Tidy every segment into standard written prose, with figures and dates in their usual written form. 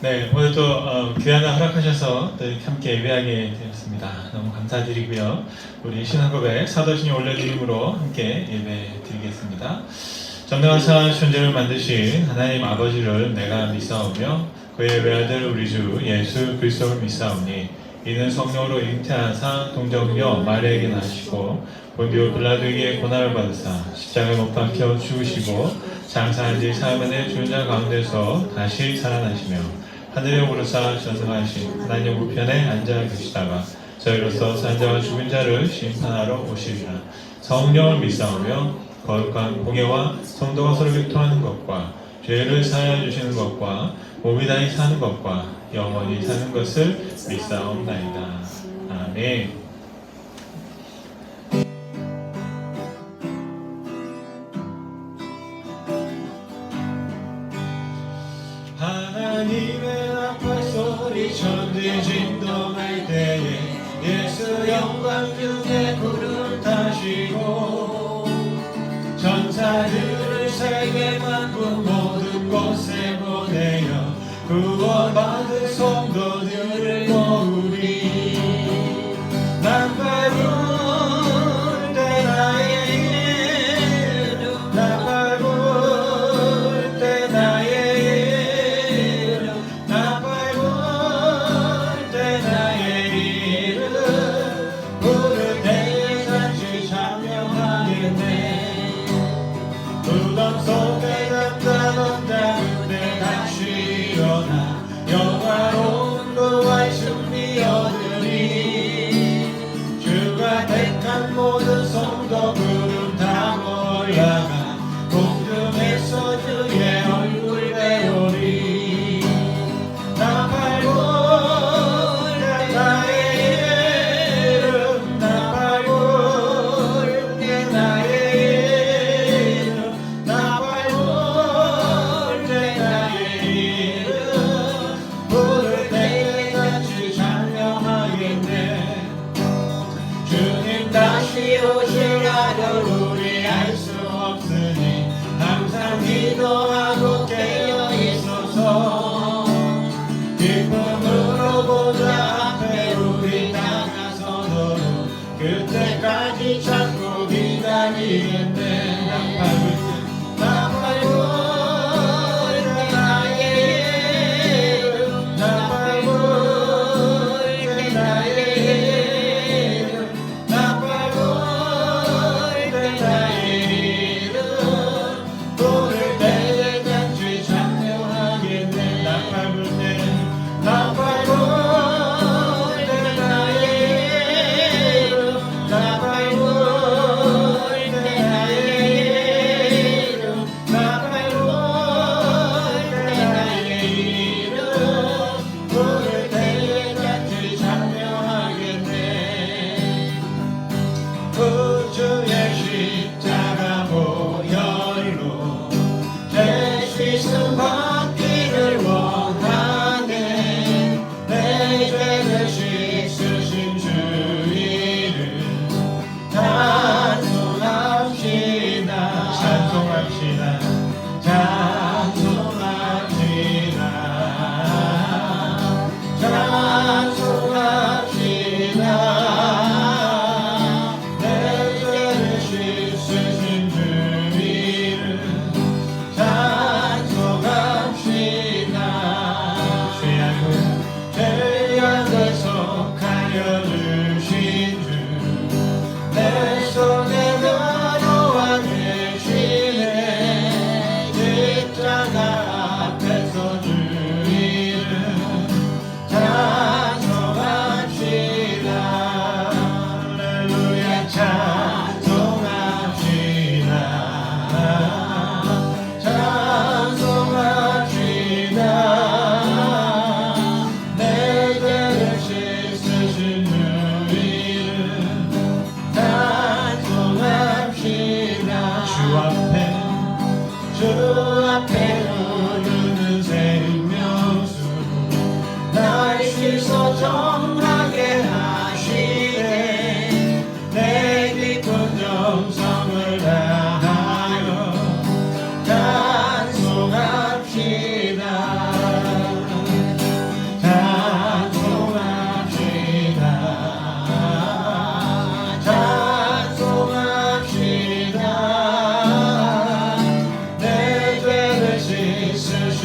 네, 오늘 또 귀환을 허락하셔서 또 이렇게 함께 예배하게 되었습니다. 너무 감사드리고요. 우리 신앙고백 사도신이 올려드림으로 함께 예배 드리겠습니다. 전능하사 존재를 만드신 하나님 아버지를 내가 믿사오며 그의 외아들 우리 주 예수 그리스도를 믿사오니 이는 성령으로 잉태하사 동정녀 마리아에게 나시고 본디오 빌라도에게 고난을 받으사 십자가에 못 박혀 죽으시고 장사한 지 사흘 만에 죽은 자 가운데서 다시 살아나시며 하늘에 오르사 전승하신 하나님 우편에 앉아 계시다가 저희로서 산 자와 죽은 자를 심판하러 오시리라. 성령을 믿사오며 거룩한 공예와 성도가 서로 교통하는 것과 죄를 사하여 주시는 것과 몸이 다히 사는 것과 영원히 사는 것을 믿사옵나이다. 아멘. 하나님의 나팔 소리 천지 진동할 때에 예수 영광 중에 구름 타시고 전사들을 세계 만국 모든 곳에 보내어 구원받은 성도들을 모으리. 나팔 불 때 나의 이름 나팔 불 때 나의 이름 나팔 불 때 나의 이름 부를 때에 같이 찬양하겠네. 무덤 속에 잠자던 자들 같이 일어나 영화로운 그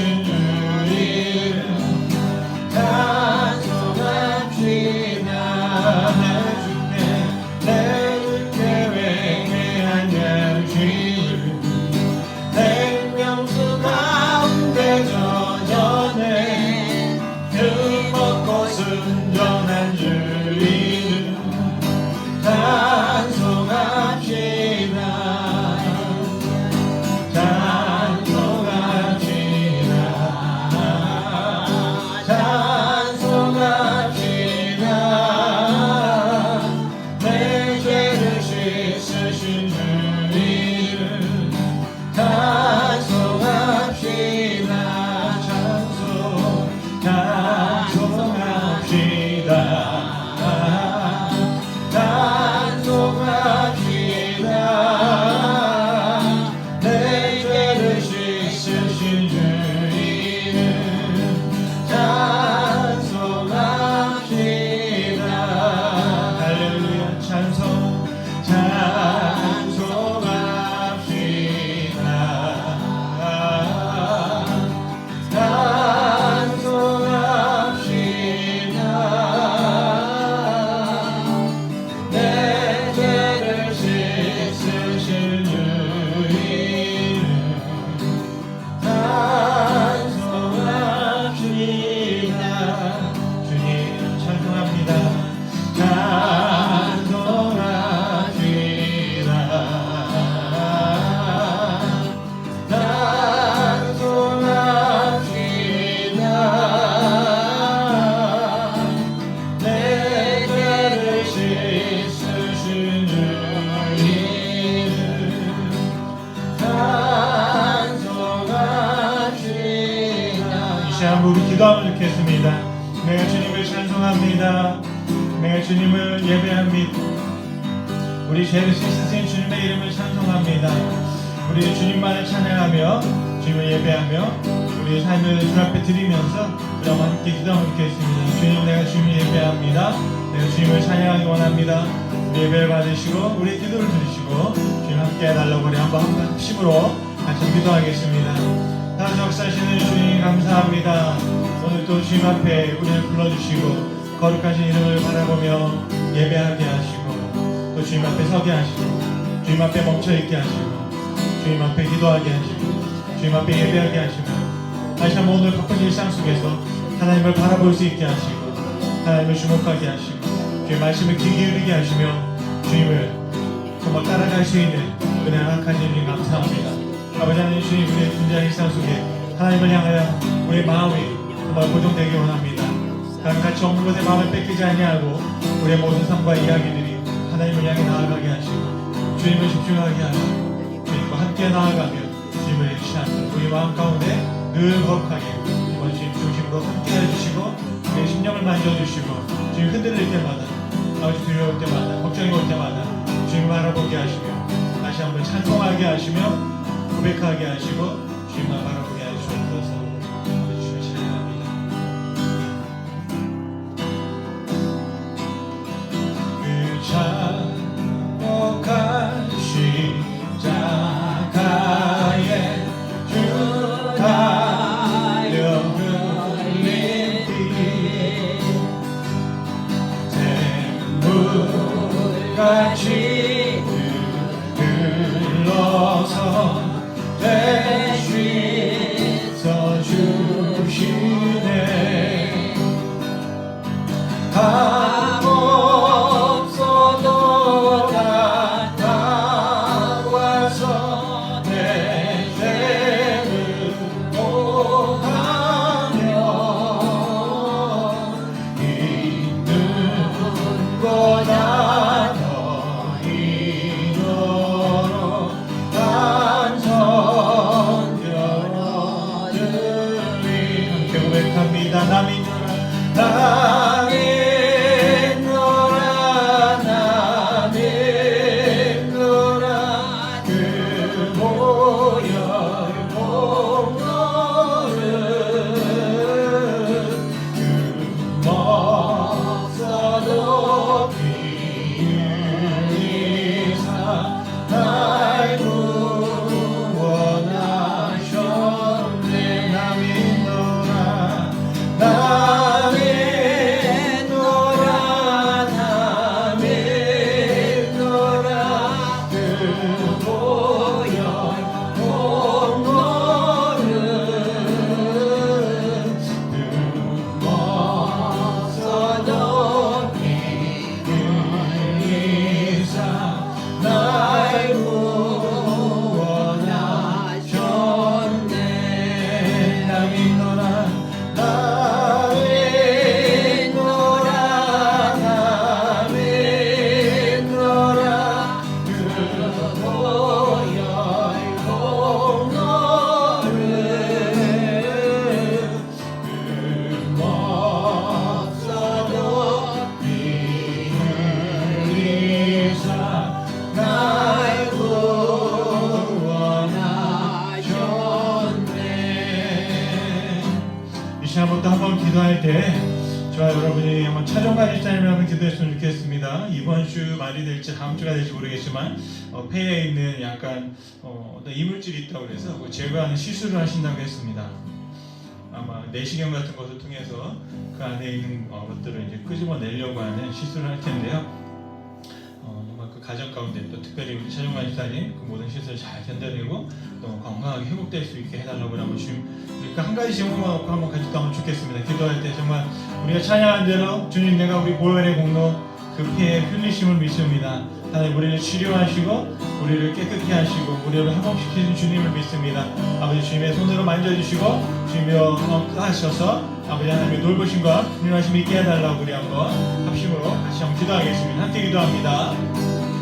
있으신 주님 찬송합시다. 내 주께 회개한 양심 생명수 가운데 저전해 흠없고 순전한 주님 찬송합시다. 우리 기도하면 좋겠습니다. 내가 주님을 찬송합니다. 내가 주님을 예배합니다. 우리 죄를 씻으신 주님의 이름을 찬송합니다. 우리 주님만을 찬양하며 주님을 예배하며 우리의 삶을 주 앞에 드리면서 우리 함께 기도하면 좋겠습니다. 주님, 내가 주님을 예배합니다. 내가 주님을 찬양하기 원합니다. 우리 예배를 받으시고 우리 기도를 들으시고 주님 함께 해달라고 우리 한번 합심으로 같이 기도하겠습니다. 다 역사하시는 주님 감사합니다. 오늘 또 주님 앞에 우리를 불러주시고 거룩하신 이름을 바라보며 예배하게 하시고 또 주님 앞에 서게 하시고 주님 앞에 멈춰있게 하시고 주님 앞에 기도하게 하시고 주님 앞에 예배하게 하시고 다시 한번 오늘 바쁜 일상 속에서 하나님을 바라볼 수 있게 하시고 하나님을 주목하게 하시고 주의 말씀을 귀 기울이게 하시며 주님을 정말 따라갈 수 있는 은혜 허락하신 주님 감사합니다. 아버지 하나님, 주님, 우리의 분주한 일상 속에 하나님을 향하여 우리의 마음이 정말 고정되기 원합니다. 같이 없는 것에 마음을 뺏기지 아니하고 우리의 모든 삶과 이야기들이 하나님을 향해 나아가게 하시고 주님을 집중하게 하시고 주님과 함께 나아가며 주님을 의지하며 우리 마음 가운데 늘 거룩하게 이번 주님 중심으로 함께 해주시고 우리의 심령을 만져주시고 주님 흔들릴 때마다 아버지 두려울 때마다 걱정이 올 때마다 주님을 바라보게 하시며 다시 한번 찬송하게 하시며 고백하게 하시고 주님만 바라보게 하시옵소서. 주님을 찬양합니다. 그 참혹한 십자가에 주 달려 흘린 피 샘물같이 흘러서 대신 서주시네. 답 없어도 나타와서 내 죄를 고하며 있는 보다 더 이도록 나 믿노라 그 보혈 공로를 그 먹서도 비유리사 날 구원하셨네. 나 믿노라 있노라 나의 있노라 나의 있노라 그 보혈 공로를 그 목사도 피 흘리사 날 구원하셨네. 이 시간부터 한번 기도할 때 저와 여러분이 한번 차종가지 삶을 한번 기도했으면 좋겠습니다. 이번 주 말이 될지 다음 주가 될지 모르겠지만 폐에 있는 약간 어떤 이물질이 있다고 그래서 그 제거하는 시술을 하신다고 했습니다. 아마 내시경 같은 것을 통해서 그 안에 있는 것들을 이제 끄집어내려고 하는 시술을 할 텐데요. 정말 그 가정 가운데 또 특별히 우리 차종관 집사님 그 모든 시술을 잘 견뎌내고 또 건강하게 회복될 수 있게 해달라고 한번 주님 그러니까 한 가지 제목만 놓고 한번 같이 하면 좋겠습니다. 기도할 때 정말 우리가 찬양한 대로 주님 내가 우리 보혈의 공로 그 피의 흘리심을 믿습니다. 하나님 우리를 치료하시고 우리를 깨끗게 하시고 우리를 회복시키는 주님을 믿습니다. 아버지 주님의 손으로 만져주시고 주님여 하셔서 아버지 하나님의 돌보심과 분명하심 있게 해달라고 우리 한번 합심으로 같이 한번 기도하겠습니다. 함께 기도합니다.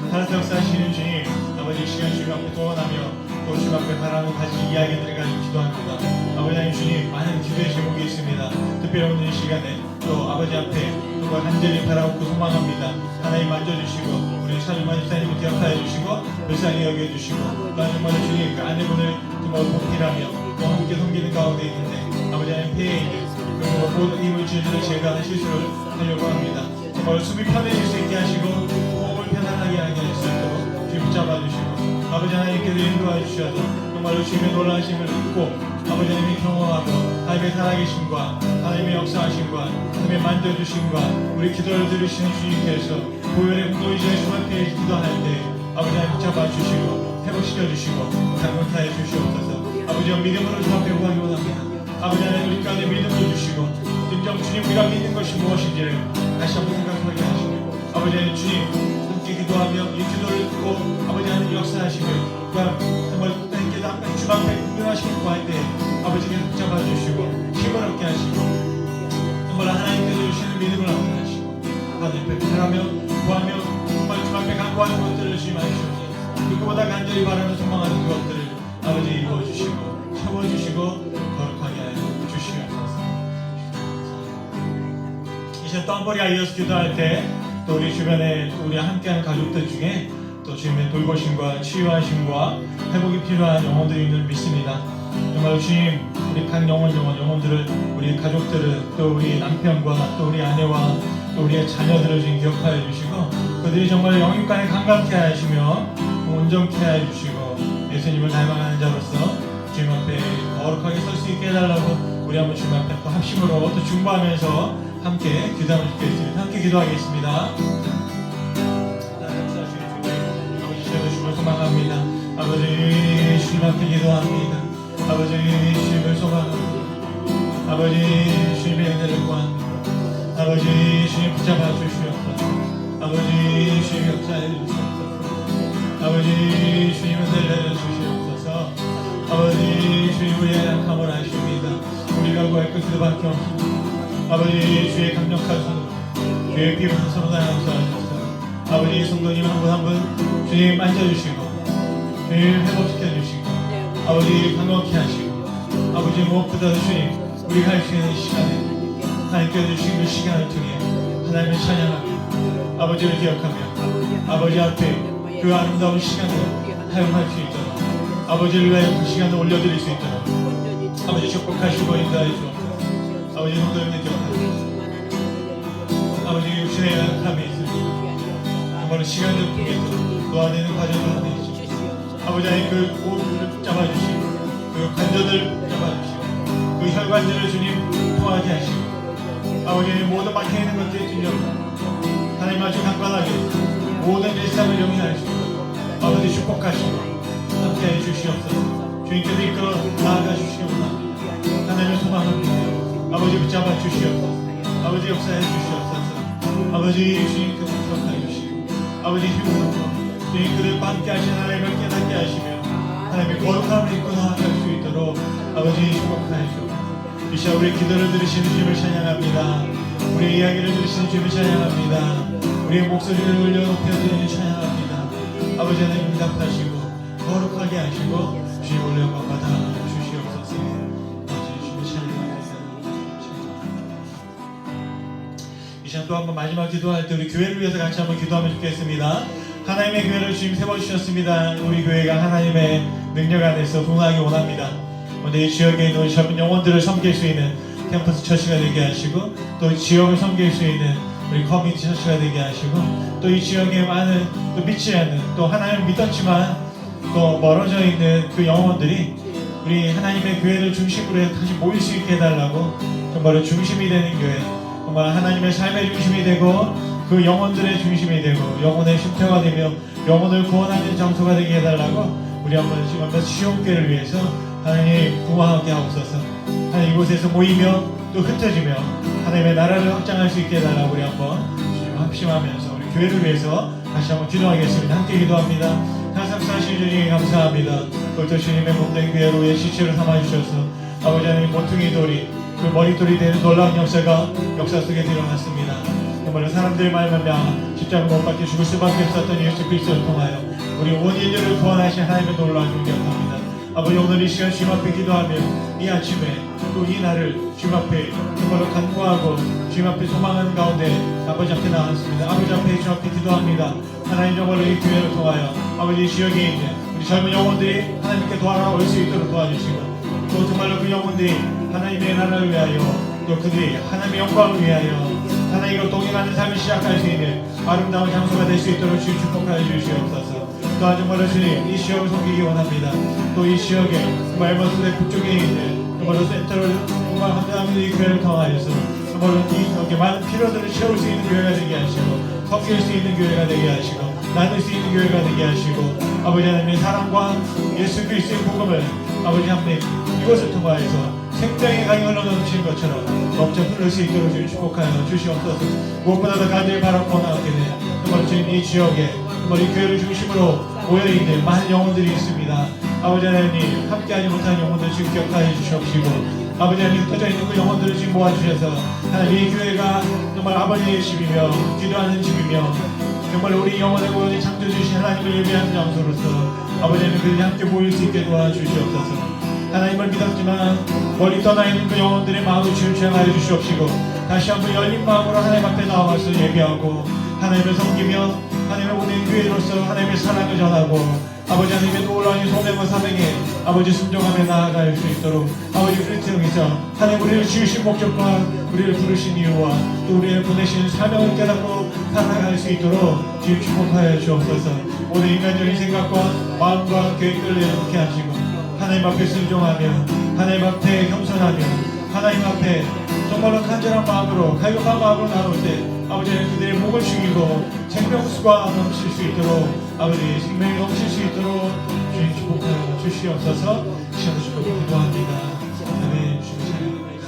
살아서 역사하시는 주님 아버지 시간 주님 앞에 도원하며 또 주님 앞에 바라는 가지 이야기들을 가지고 기도합니다. 아버지 하나님 주님 많은 기도의 제목이 있습니다. 특별히 오늘 이 시간에 또 아버지 앞에 정말 간절히 바라고 소망합니다. 하나님 만져주시고 우리 차주만 집사님을 기억하여 주시고 불쌍히 여겨주시고 또 정말 주님 그 아내분을 정말 보필하며 또 함께 섬기는 가운데 있는데 아버지 하나님 폐에 있는 그리고 모든 이물질들을 제거하는 시술을 하려고 합니다. 정말 숨이 편해질 수 있게 하시고 호흡을 편안하게 하게 할 수 있도록 주님 붙잡아주시고 아버지 하나님께서 인도하여 주셔서 정말로 주님의 놀라심을 믿고 아버지 하나님이 경험하고 하나님의 살아계심과 하나님의 역사하심과 하나님의 만져주심과 우리 기도를 들으시는 주님께서 보혈의 공로이자 주 앞에 기도할 때 아버지 하나님 붙잡아주시고 회복시켜주시고 강건하여 주시옵소서. 아버지와 믿음으로 주 앞에 구하기 원합니다. 아버지 하나님 우리 가운데 믿음을 주시고 진정 주님 우리가 믿는 것이 무엇인지를 다시 한번 생각하게 하시고 아버지 하나님 주님 함께 기도하며 이 기도를 듣고 아버지 하나님 역사하시며 정말 하나님께서 항상 주 앞에 분명하시고 구할 때 아버지께서 붙잡아주시고 힘을 얻게 하시고 정말 하나님께서 주시는 믿음을 얻게 하시고 하나님 앞에 바라며 구하며 정말 주 앞에 간구하는 것들을 주님 하시옵소서. 그보다 간절히 바라는 소망하는 그것들을 아버지 이루어주시고 채워주시고 거룩하게 하여 주시옵소서. 이제 또 한 번에 이어서 기도할 때 또 우리 주변에 또 우리 함께하는 가족들 중에 또 주님의 돌보심과 치유하심과 회복이 필요한 영혼들이 있는 줄 믿습니다. 정말 주님 우리 각 영혼들을 우리 가족들을 또 우리 남편과 또 우리 아내와 또 우리의 자녀들을 주님 기억하여 주시고 그들이 정말 영육간에 감각케 하시며 온전케 해주시고 예수님을 닮아가는 자로서 주님 앞에 거룩하게 설 수 있게 해달라고 우리 한번 주님 앞에 또 합심으로 또 중보하면서 함께 기도하면 좋겠습니다. 함께 기도하겠습니다. 아버지 주님을 소망합니다. 아버지 주님 앞에 기도합니다. 아버지 주님을 소망합니다. 아버지 주님의 은혜를 구합니다. 아버지 주님 붙잡아 주시옵소서. 아버지 주님 역사해 주시옵소서. 아버지 주님은 내려 주시옵소서. 아버지 주님 우리의 약함을 아십니다. 우리가 구할 것들밖에 없습니다. 아버지 주의 강력한 손으로 주의 피부는 서로 다 용서하셔서 아버지 성도님 한 분 한 분 주님 만져주시고 주님 회복시켜주시고 아버지 강력케 하시고 아버지 무엇보다도 주님 우리가 할 수 있는 시간에 하나님께서 주신 그 시간을 통해 하나님을 찬양하며 아버지를 기억하며 아버지 앞에 그 아름다운 시간을 사용할 수 있도록 아버지를 위하여 그 시간을 올려드릴 수 있도록 아버지 축복하시고 인도하여 주옵소서. 아버지 성도님들 기억하시고 아버지 육신의 약함이 있습니다. 정말 시간을 통해서 놓아내는 과정을 안내해 주시고 아버지 하나님 그 모두를 잡아주시고 그 관절을 잡아주시고 그 혈관들을 주님 통하게 하시고 아버지 하나님 모든 막혀있는 것들을 주님 하나님 아주 강건하게 모든 일상을 영위하시고 아버지 축복하시고 함께해 주시옵소서. 주님께서 이끌어 나아가 주시옵소서. 하나님을 소망합니다. 아버지 붙잡아 주시옵소서. 아버지 역사해 주시옵소서. 아버지 주님께서 기억하여 주시고 아버지 힘으로 주님 그들과 함께 하신 하나님을 깨닫게 하시며 하나님의 거룩함을 입고 나아갈 수 있도록 주시고 아버지 축복하여 주옵소서. 이 시간 우리 기도를 들으시는 주님을 찬양합니다. 우리의 이야기를 들으시는 주님을 찬양합니다. 우리의 목소리를 올려 높여드리는 찬양합니다. 아버지 하나님 응답하시고 거룩하게 하시고 주님 올려 받아 주시옵소서. 아버지 주님을 찬양합니다. 이 시간 또 한번 마지막 기도할 때 우리 교회를 위해서 같이 한번 기도하면 좋겠습니다. 하나님의 교회를 주님 세워주셨습니다. 우리 교회가 하나님의 능력 안에서 부흥하기 원합니다. 오늘 이 지역에 있는 우리 젊은 영혼들을 섬길 수 있는 캠퍼스 처치가 되게 하시고 또 지역을 섬길 수 있는 우리 커뮤니티 처치가 되게 하시고 또 이 지역에 많은 또 믿지 않는 또 하나님을 믿었지만 또 멀어져 있는 그 영혼들이 우리 하나님의 교회를 중심으로 다시 모일 수 있게 해달라고 정말 중심이 되는 교회, 정말 하나님의 삶의 중심이 되고 그 영혼들의 중심이 되고 영혼의 쉼터가 되며 영혼을 구원하는 장소가 되게 해달라고 우리 한번 지금 한번 시온교회를 위해서 하나님 구원하게 하옵소서. 하나님 이곳에서 모이며 또 흩어지며 하나님의 나라를 확장할 수 있게 해달라고 우리 한번 합심하면서 우리 교회를 위해서 다시 한번 기도하겠습니다. 함께 기도합니다. 항상 사실 주님 감사합니다. 또 주님의 몸된 교회로 의 시체를 삼아주셔서 아버지 하나님 모퉁이 돌이 그 머리돌이 되는 놀라운 역사가 역사 속에 드러났습니다. 정말 사람들의 말만 십자가 못 박혀 죽을 수밖에 없었던 예수 그리스도를 통하여 우리 온 인류를 구원하신 하나님의 놀라운 존경합니다. 아버지 오늘 이 시간 주님 앞에 기도하며 이 아침에 또 이 날을 주님 앞에 정말로 간구하고 주님 앞에 소망하는 가운데 아버지 앞에 나왔습니다. 아버지 앞에 주님 앞에 기도합니다. 하나님 정말로 이 교회를 통하여 아버지 지역에 있는 우리 젊은 영혼들이 하나님께 돌아올 수 있도록 도와주시고 또 정말로 그 영혼들이 하나님의 나라를 위하여 또 그들이 하나님의 영광을 위하여 하나님과 동행하는 삶을 시작할 수 있는 아름다운 장소가 될 수 있도록 주님 축복하여 주시옵소서. 또한 정말로 주님 이 지역을 섬기기 원합니다. 또 이 지역에 정말 앨버스의 북쪽에 있는 정말로 센터를 정말 함께하는 이 교회를 통하여서 정말로 이렇게 많은 필요들을 채울 수 있는 교회가 되게 하시고 섬길 수 있는 교회가 되게 하시고 나눌 수 있는 교회가 되게 하시고 아버지 하나님의 사랑과 예수 그리스도의 복음을 아버지 하나님 이것을 통하여서 생명의 강이 흘러넘치는 것처럼 넘쳐 흐를 수 있도록 주님 축복하여 주시옵소서. 무엇보다도 간절히 바라고 나가게 되는 정말 주님 이 지역에 정말 이 교회를 중심으로 모여있는 많은 영혼들이 있습니다. 아버지 하나님 함께하지 못한 영혼들 지금 기억하여 주시옵시고 아버지 하나님 흩어져 있는 그 영혼들을 지금 모아주셔서 하나님 이 교회가 정말 아버지의 집이며 기도하는 집이며 정말 우리 영혼의 구원이 창조주신 하나님을 예배하는 장소로서 아버지 하나님 그들이 함께 모일 수 있게 도와주시옵소서. 하나님을 믿었지만 멀리 떠나 있는 그 영혼들의 마음을 주님하여 주시옵시고 다시 한번 열린 마음으로 하나님 앞에 나와서 예배하고 하나님을 섬기며 하나님의 오늘 교회로서 하나님의 사랑을 전하고 아버지 하나님의 놀라운 소명과 사명에 아버지 순종하며 나아갈 수 있도록 아버지 우리를 통해서 하나님 우리를 지으신 목적과 우리를 부르신 이유와 또 우리를 보내신 사명을 깨닫고 살아갈 수 있도록 주님 축복하여 주옵소서. 오늘 인간적인 생각과 마음과 계획들을 내려놓게 하시고 하나님 앞에 순종하며 하나님 앞에 겸손하며 하나님 앞에 정말로 간절한 마음으로 갈급한 마음으로 나올 때 아버지는 그들의 목을 죽이고 생명수가 넘칠 수 있도록 아버지 생명이 넘칠 수 있도록 주님 축복하여 주시옵소서. 시간을 주고 기도합니다. 아멘. 주님 찬양합니다.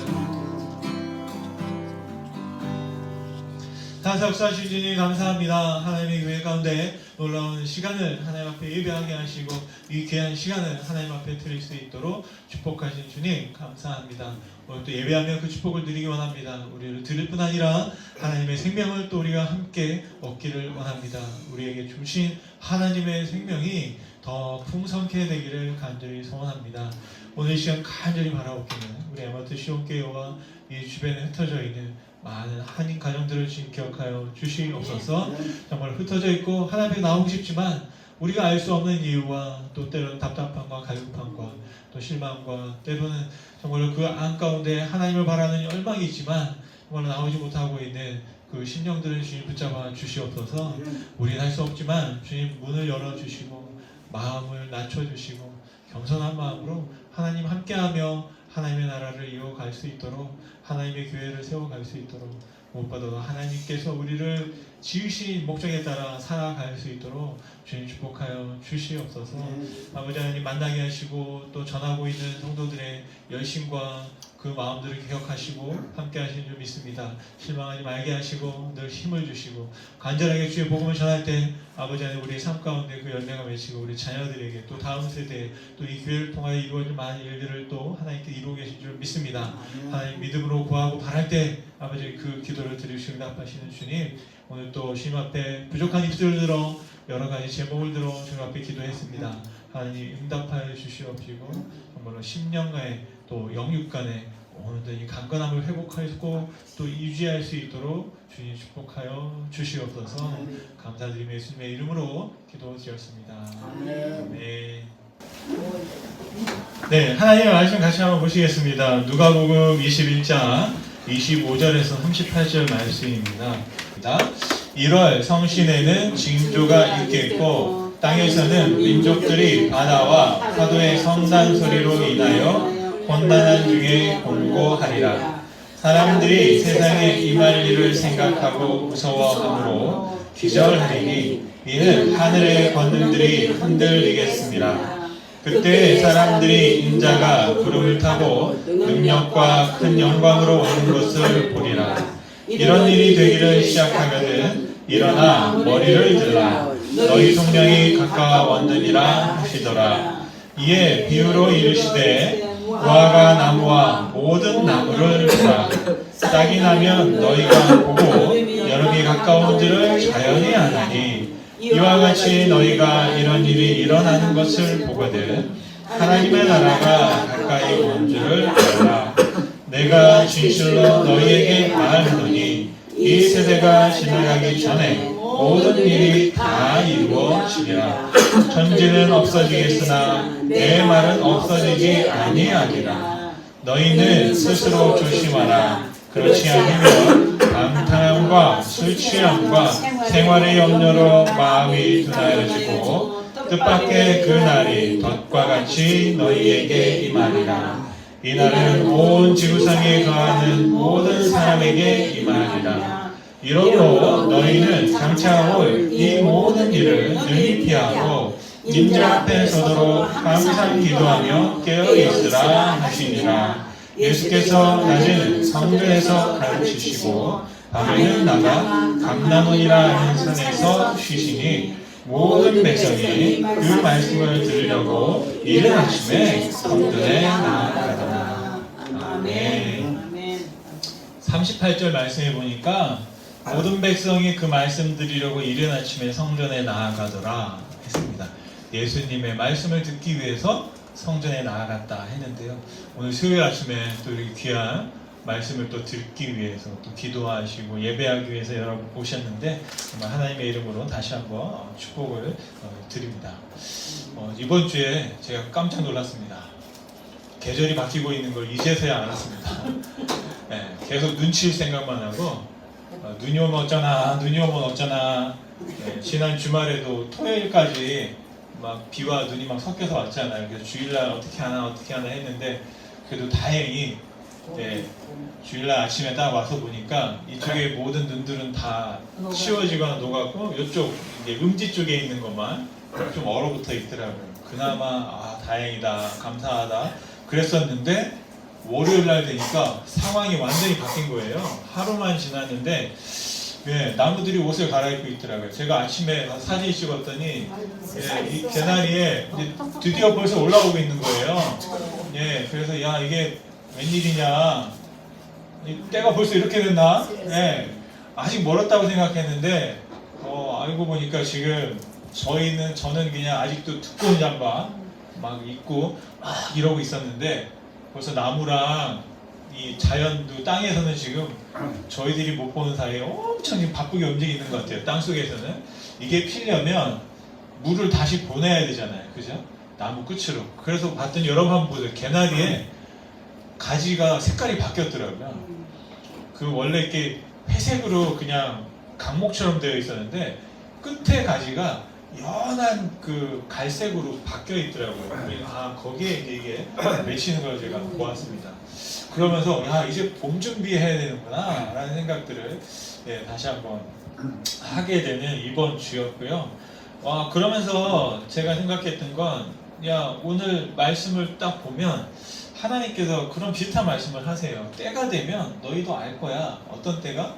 다시 역사하신 주님 감사합니다. 하나님의 교회 가운데 놀라운 시간을 하나님 앞에 예배하게 하시고 이 귀한 시간을 하나님 앞에 드릴 수 있도록 축복하신 주님 감사합니다. 오늘 또 예배하며 그 축복을 누리기 원합니다. 우리를 들을 뿐 아니라 하나님의 생명을 또 우리가 함께 얻기를 원합니다. 우리에게 주신 하나님의 생명이 더 풍성케 되기를 간절히 소원합니다. 오늘 이 시간 간절히 바라옵기는 우리 에마트 시온교회와 이 주변에 흩어져 있는 많은 한인 가정들을 지금 기억하여 주시옵소서. 정말 흩어져 있고 하나님께 나오고 싶지만 우리가 알 수 없는 이유와 또 때로는 답답함과 갈급함과 또 실망과 때로는 정말로 그 안 가운데 하나님을 바라는 열망이 있지만 정말 나오지 못하고 있는 그 심령들을 주님 붙잡아 주시옵소서. 우리는 할 수 없지만 주님 문을 열어주시고 마음을 낮춰주시고 겸손한 마음으로 하나님 함께하며 하나님의 나라를 이어갈 수 있도록 하나님의 교회를 세워갈 수 있도록 무엇보다도 하나님께서 우리를 지으신 목적에 따라 살아갈 수 있도록 주님 축복하여 주시옵소서. 아버지 하나님 만나게 하시고 또 전하고 있는 성도들의 열심과 그 마음들을 기억하시고 함께 하시는 줄 믿습니다. 실망하지 말게 하시고 늘 힘을 주시고 간절하게 주의 복음을 전할 때 아버지 하나님 우리의 삶 가운데 그 열매가 맺히고 우리 자녀들에게 또 다음 세대에 또 이 교회를 통하여 이루어질 많은 일들을 또 하나님께 이루고 계신 줄 믿습니다. 하나님 믿음으로 구하고 바랄 때 아버지 그 기도를 들으시고 응답하시는 주님, 오늘 또 주님 앞에 부족한 입술을 들어 여러 가지 제목을 들어 주님 앞에 기도했습니다. 하나님 응답하여 주시옵시고 정말로 10년간의 또 영육간의 오늘도 이 강건함을 회복하고 또 유지할 수 있도록 주님 축복하여 주시옵소서. 감사드리며 예수님의 이름으로 기도드렸습니다. 네. 네, 하나님의 말씀 같이 한번 보시겠습니다. 누가복음 21장 25절에서 38절 말씀입니다. 1월 성신에는 징조가 있겠고 땅에서는 민족들이 바다와 파도의 성난 소리로 인하여 혼란한 중에 곤고하리라. 사람들이 세상에 임할 일을 생각하고 무서워하므로 기절하리니 이는 하늘의 권능들이 흔들리겠습니다. 그때 사람들이 인자가 구름을 타고 능력과 큰 영광으로 오는 것을 보리라. 이런 일이 되기를 시작하거든 일어나 머리를 들라. 너희 성령이 가까웠느니라 하시더라. 이에 비유로 이르시되 무화과 나무와 모든 나무를 보라. 싹이 나면 너희가 보고 여름이 가까운 줄을 자연히 아나니 이와 같이 너희가 이런 일이 일어나는 것을 보거든 하나님의 나라가 가까이 온 줄을 알라. 내가 진실로 너희에게 말하노니 이 세대가 지나가기 전에 모든 일이 다 이루어지리라. 천지는 없어지겠으나 내 말은 없어지지 아니하리라. 너희는 스스로 조심하라. 그렇지 않으면 방탕함과 술 취함과 생활의 염려로 마음이 둔하여지고 뜻밖의 그 날이 덫과 같이 너희에게 임하리라. 이 날은 온 지구상에 거하는 모든 사람에게 임하리라. 이러므로 너희는 장차 올 이 모든 일을 능히 피하고 인자 앞에 서도록 항상 기도하며 깨어있으라 하시니라. 예수께서 낮에는 성전에서 가르치시고 밤에는 나가 감람원이라 하는 산에서 쉬시니 모든 백성이 그 말씀을 들으려고 이른 아침에 성전에 나아가더라. 아멘. 38절 말씀해 보니까 모든 백성이 그 말씀 드리려고 이른 아침에 성전에 나아가더라 했습니다. 예수님의 말씀을 듣기 위해서 성전에 나아갔다 했는데요. 오늘 수요일 아침에 또 이렇게 귀한 말씀을 또 듣기 위해서 또 기도하시고 예배하기 위해서 여러분 오셨는데 정말 하나님의 이름으로 다시 한번 축복을 드립니다. 이번 주에 제가 깜짝 놀랐습니다. 계절이 바뀌고 있는 걸 이제서야 알았습니다. 네, 계속 눈치일 생각만 하고 눈이 오면 어쩌나 눈이 오면 어쩌나. 네, 지난 주말에도 토요일까지 막 비와 눈이 막 섞여서 왔잖아요. 그래서 주일날 어떻게 하나 했는데 그래도 다행히 주일날 아침에 딱 와서 보니까 이쪽에 모든 눈들은 다 치워지거나 녹았고 이쪽 이제 음지 쪽에 있는 것만 좀 얼어붙어 있더라고요. 그나마 다행이다 감사하다 그랬었는데 월요일날 되니까 상황이 완전히 바뀐 거예요. 하루만 지났는데 나무들이 옷을 갈아입고 있더라고요. 제가 아침에 사진 찍었더니 이 개나리에 드디어 벌써 올라오고 있는 거예요. 그래서 야 이게 웬일이냐, 때가 벌써 이렇게 됐나? 아직 멀었다고 생각했는데 알고 보니까 지금 저는 그냥 아직도 두꺼운 잠바 막 입고 막 이러고 있었는데 벌써 나무랑 이 자연도 땅에서는 지금 저희들이 못 보는 사이에 엄청 지금 바쁘게 움직이는 것 같아요. 땅속에서는 이게 피려면 물을 다시 보내야 되잖아요, 그죠? 나무 끝으로. 그래서 봤더니 여러분 한번 보세요. 개나리에 가지가 색깔이 바뀌었더라고요. 그 원래 이렇게 회색으로 그냥 강목처럼 되어 있었는데 끝에 가지가 연한 그 갈색으로 바뀌어 있더라고요. 거기에 이게 맺히는 걸 제가 보았습니다. 그러면서 이제 봄 준비해야 되는구나 라는 생각들을 다시 한번 하게 되는 이번 주였고요. 그러면서 제가 생각했던 건 오늘 말씀을 딱 보면 하나님께서 그런 비슷한 말씀을 하세요. 때가 되면 너희도 알 거야. 어떤 때가?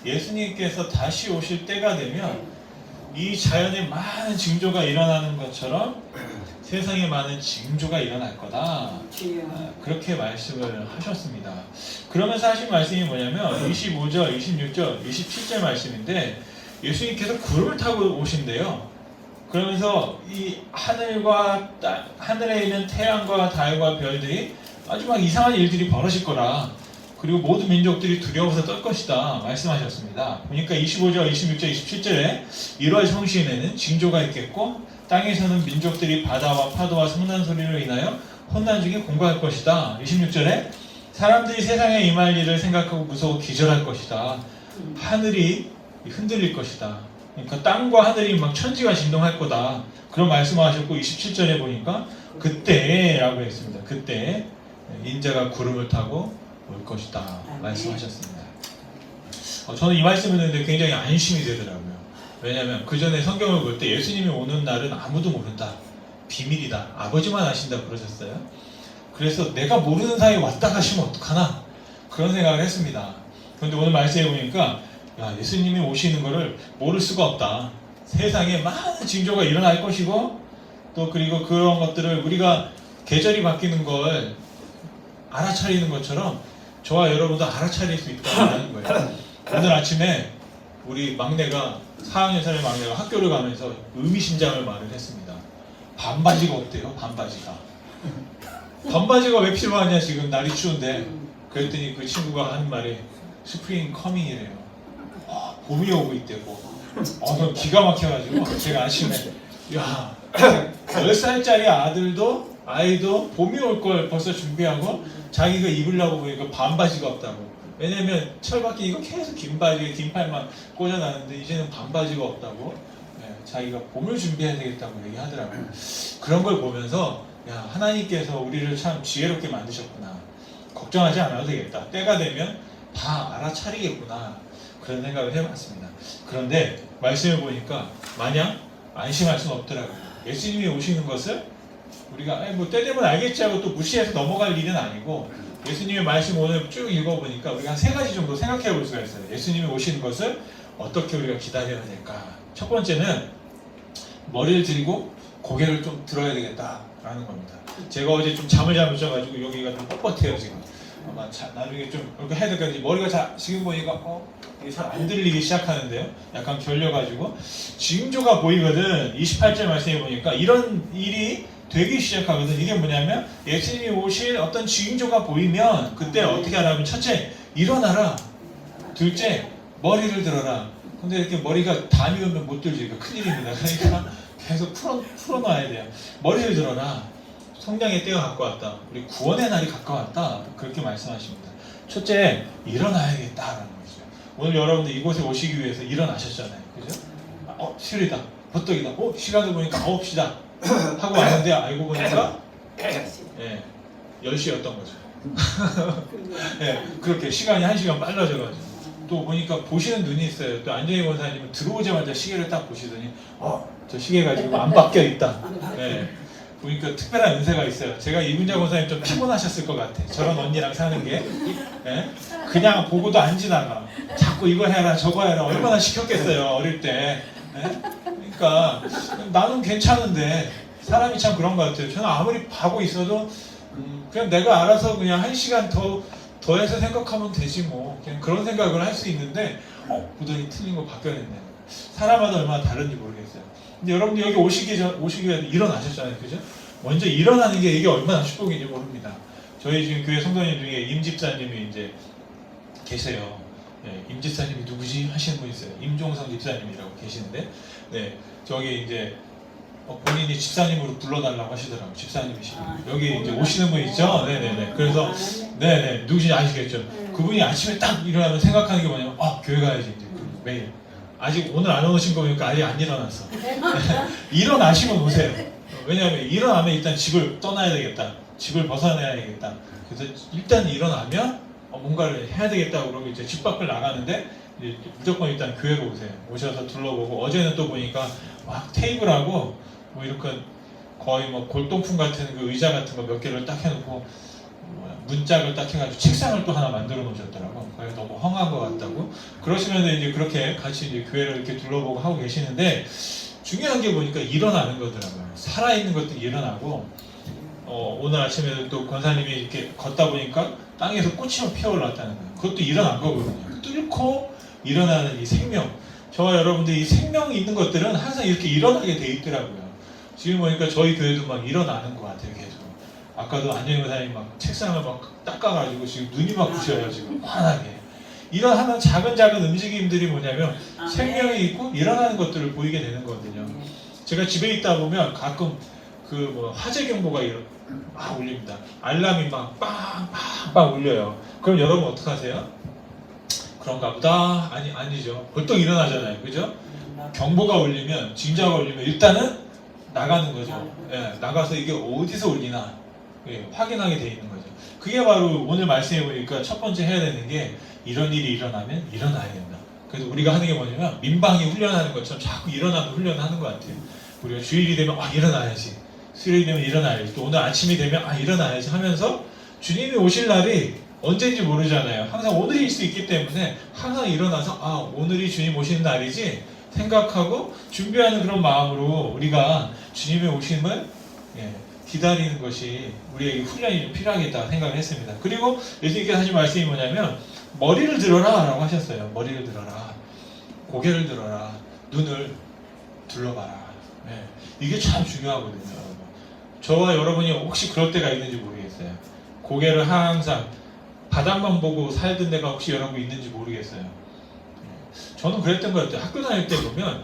예수님께서 다시 오실 때가 되면 이 자연에 많은 징조가 일어나는 것처럼 세상에 많은 징조가 일어날 거다. 그렇게 말씀을 하셨습니다. 그러면서 하신 말씀이 뭐냐면 25절, 26절, 27절 말씀인데 예수님께서 구름을 타고 오신대요. 그러면서 이 하늘에 있는 태양과 달과 별들이 아주 막 이상한 일들이 벌어질 거라. 그리고 모든 민족들이 두려워서 떨 것이다 말씀하셨습니다. 보니까 25절, 26절, 27절에 1월 성신에는 징조가 있겠고 땅에서는 민족들이 바다와 파도와 성난 소리로 인하여 혼난 중에 공고할 것이다. 26절에 사람들이 세상에 임할 일을 생각하고 무서워 기절할 것이다. 하늘이 흔들릴 것이다. 그러니까 땅과 하늘이 막 천지가 진동할 거다. 그런 말씀하셨고 27절에 보니까 그때라고 했습니다. 그때 인자가 구름을 타고 올 것이다 말씀하셨습니다. 저는 이 말씀을 듣는데 굉장히 안심이 되더라고요. 왜냐하면 그 전에 성경을 볼 때 예수님이 오는 날은 아무도 모른다. 비밀이다. 아버지만 아신다 그러셨어요. 그래서 내가 모르는 사이에 왔다 가시면 어떡하나 그런 생각을 했습니다. 그런데 오늘 말씀해 보니까 예수님이 오시는 것을 모를 수가 없다. 세상에 많은 징조가 일어날 것이고 또 그리고 그런 것들을 우리가 계절이 바뀌는 걸 알아차리는 것처럼 저와 여러분도 알아차릴 수 있다는 거예요. 오늘 아침에 우리 막내가 4학년짜리 막내가 학교를 가면서 의미심장을 말을 했습니다. 반바지가 없대요. 반바지가 왜 필요하냐 지금 날이 추운데. 그랬더니 그 친구가 하는 말이 스프링 커밍이래요. 봄이 오고 있대고. 그럼 기가 막혀가지고 제가 아침에 10살짜리 아이도 봄이 올 걸 벌써 준비하고 자기가 입으려고 보니까 반바지가 없다고. 왜냐면 철밖에 이거 계속 긴 바지에 긴 팔만 꽂아놨는데 이제는 반바지가 없다고. 자기가 봄을 준비해야 되겠다고 얘기하더라고요. 그런 걸 보면서 하나님께서 우리를 참 지혜롭게 만드셨구나. 걱정하지 않아도 되겠다. 때가 되면 다 알아차리겠구나. 그런 생각을 해봤습니다. 그런데 말씀을 보니까 마냥 안심할 수는 없더라고요. 예수님이 오시는 것을 우리가 때 되면 알겠지 하고 또 무시해서 넘어갈 일은 아니고 예수님의 말씀 오늘 쭉 읽어보니까 우리가 한 3가지 정도 생각해 볼 수가 있어요. 예수님이 오시는 것을 어떻게 우리가 기다려야 될까. 첫 번째는 머리를 들고 고개를 좀 들어야 되겠다라는 겁니다. 제가 어제 좀 잠을 잘못 자가지고 여기가 좀 뻣뻣해요 지금. 아마 나중에 좀 이렇게 해야 될 것 같아요. 머리가 지금 보니까 이게 잘 안 들리기 시작하는데요. 약간 결려가지고 징조가 보이거든. 28절 말씀해 보니까 이런 일이 되기 시작하거든. 이게 뭐냐면 예수님이 오실 어떤 징조가 보이면 그때 어떻게 하라면 첫째 일어나라. 둘째 머리를 들어라. 근데 이렇게 머리가 담이 오면 못 들지. 이거 큰일입니다. 그러니까 계속 풀어놔야 돼요. 머리를 들어라. 성령의 때가 가까웠다. 우리 구원의 날이 가까웠다. 그렇게 말씀하십니다. 첫째 일어나야겠다라는 거죠. 오늘 여러분들 이곳에 오시기 위해서 일어나셨잖아요. 그죠? 실이다. 버떡이다. 시간을 보니까 9시다. 하고 왔는데 알고 보니까 10시였던 거죠. 그렇게 시간이 1시간 빨라져가지고 또 보니까 보시는 눈이 있어요. 또 안정희 권사님은 들어오자마자 시계를 딱 보시더니 저 시계가 지금 안 바뀌어 있다. 보니까 특별한 은혜가 있어요. 제가 이문자 권사님 좀 피곤하셨을 것 같아. 저런 언니랑 사는 게 그냥 보고도 안 지나가. 자꾸 이거 해라 저거 해라 얼마나 시켰겠어요 어릴 때. 그러니까 나는 괜찮은데 사람이 참 그런 것 같아요. 저는 아무리 하고 있어도 그냥 내가 알아서 그냥 1시간 더해서 생각하면 되지 뭐. 그냥 그런 생각을 할 수 있는데 보더니 틀린 거 바뀌어냈네. 사람마다 얼마나 다른지 모르겠어요. 근데 여러분들 여기 오시기 전에 일어나셨잖아요. 그죠? 먼저 일어나는 게 이게 얼마나 축복인지 모릅니다. 저희 지금 교회 성도님 중에 임 집사님이 이제 계세요. 임 집사님이 누구지 하시는 분 있어요. 임종성 집사님이라고 계시는데, 저기 이제 본인이 집사님으로 불러달라고 하시더라고요. 집사님이시고 여기 이제 오시는 분 있죠. 네네네. 그래서 누구신지 아시겠죠? 그분이 아침에 딱 일어나면 생각하는 게 뭐냐면 교회 가야지 이제 매일. 아직 오늘 안 오신 거 보니까 아직 안 일어났어. 일어나시면 오세요. 왜냐하면 일어나면 일단 집을 떠나야 되겠다. 집을 벗어나야 되겠다. 그래서 일단 일어나면 뭔가를 해야 되겠다고 그러고 이제 집 밖을 나가는데 이제 무조건 일단 교회로 오세요. 오셔서 둘러보고 어제는 또 보니까 막 테이블하고 뭐 이렇게 거의 뭐 골동품 같은 그 의자 같은 거 몇 개를 딱 해놓고 문짝을 딱 해가지고 책상을 또 하나 만들어 놓으셨더라고. 그래서 너무 헝한 것 같다고. 그러시면서 이제 그렇게 같이 이제 교회를 이렇게 둘러보고 하고 계시는데, 중요한 게 보니까 일어나는 거더라고요. 살아있는 것들이 일어나고, 오늘 아침에도 또 권사님이 이렇게 걷다 보니까 땅에서 꽃이 피어올랐다는 거예요. 그것도 일어난 거거든요. 뚫고 일어나는 이 생명. 저와 여러분들이 이 생명이 있는 것들은 항상 이렇게 일어나게 돼 있더라고요. 지금 보니까 저희 교회도 막 일어나는 것 같아요, 계속. 아까도 안정희 권사님 막 책상을 막 닦아가지고 지금 눈이 막 부셔요, 지금. 환하게. 이런 하는 작은 움직임들이 뭐냐면 생명이 있고 일어나는 것들을 보이게 되는 거거든요. 제가 집에 있다 보면 가끔 화재 경보가 막 울립니다. 알람이 막 빵빵빵 울려요. 그럼 여러분 어떡하세요? 그런가 보다. 아니죠. 벌떡 일어나잖아요. 그죠? 경보가 울리면, 징자가 울리면 일단은 나가는 거죠. 예, 나가서 이게 어디서 울리나 확인하게 돼 있는 거죠. 그게 바로 오늘 말씀해 보니까 첫 번째 해야 되는 게, 이런 일이 일어나면 일어나야 된다. 그래서 우리가 하는 게 뭐냐면 민방위 훈련하는 것처럼 자꾸 일어나는 훈련을 하는 것 같아요. 우리가 주일이 되면 일어나야지, 수요일이 되면 일어나야지, 또 오늘 아침이 되면 일어나야지 하면서, 주님이 오실 날이 언제인지 모르잖아요. 항상 오늘일 수 있기 때문에 항상 일어나서 오늘이 주님 오시는 날이지 생각하고 준비하는 그런 마음으로 우리가 주님의 오심을 기다리는 것이 우리에게 훈련이 좀 필요하겠다 생각을 했습니다. 그리고 예수님께서 하신 말씀이 뭐냐면, 머리를 들어라 라고 하셨어요. 머리를 들어라, 고개를 들어라, 눈을 둘러봐라. 이게 참 중요하거든요. 여러분. 저와 여러분이 혹시 그럴 때가 있는지 모르겠어요. 고개를 항상 바닥만 보고 살던 데가 혹시 여러분 있는지 모르겠어요. 저는 그랬던 것 같아요. 학교 다닐 때 보면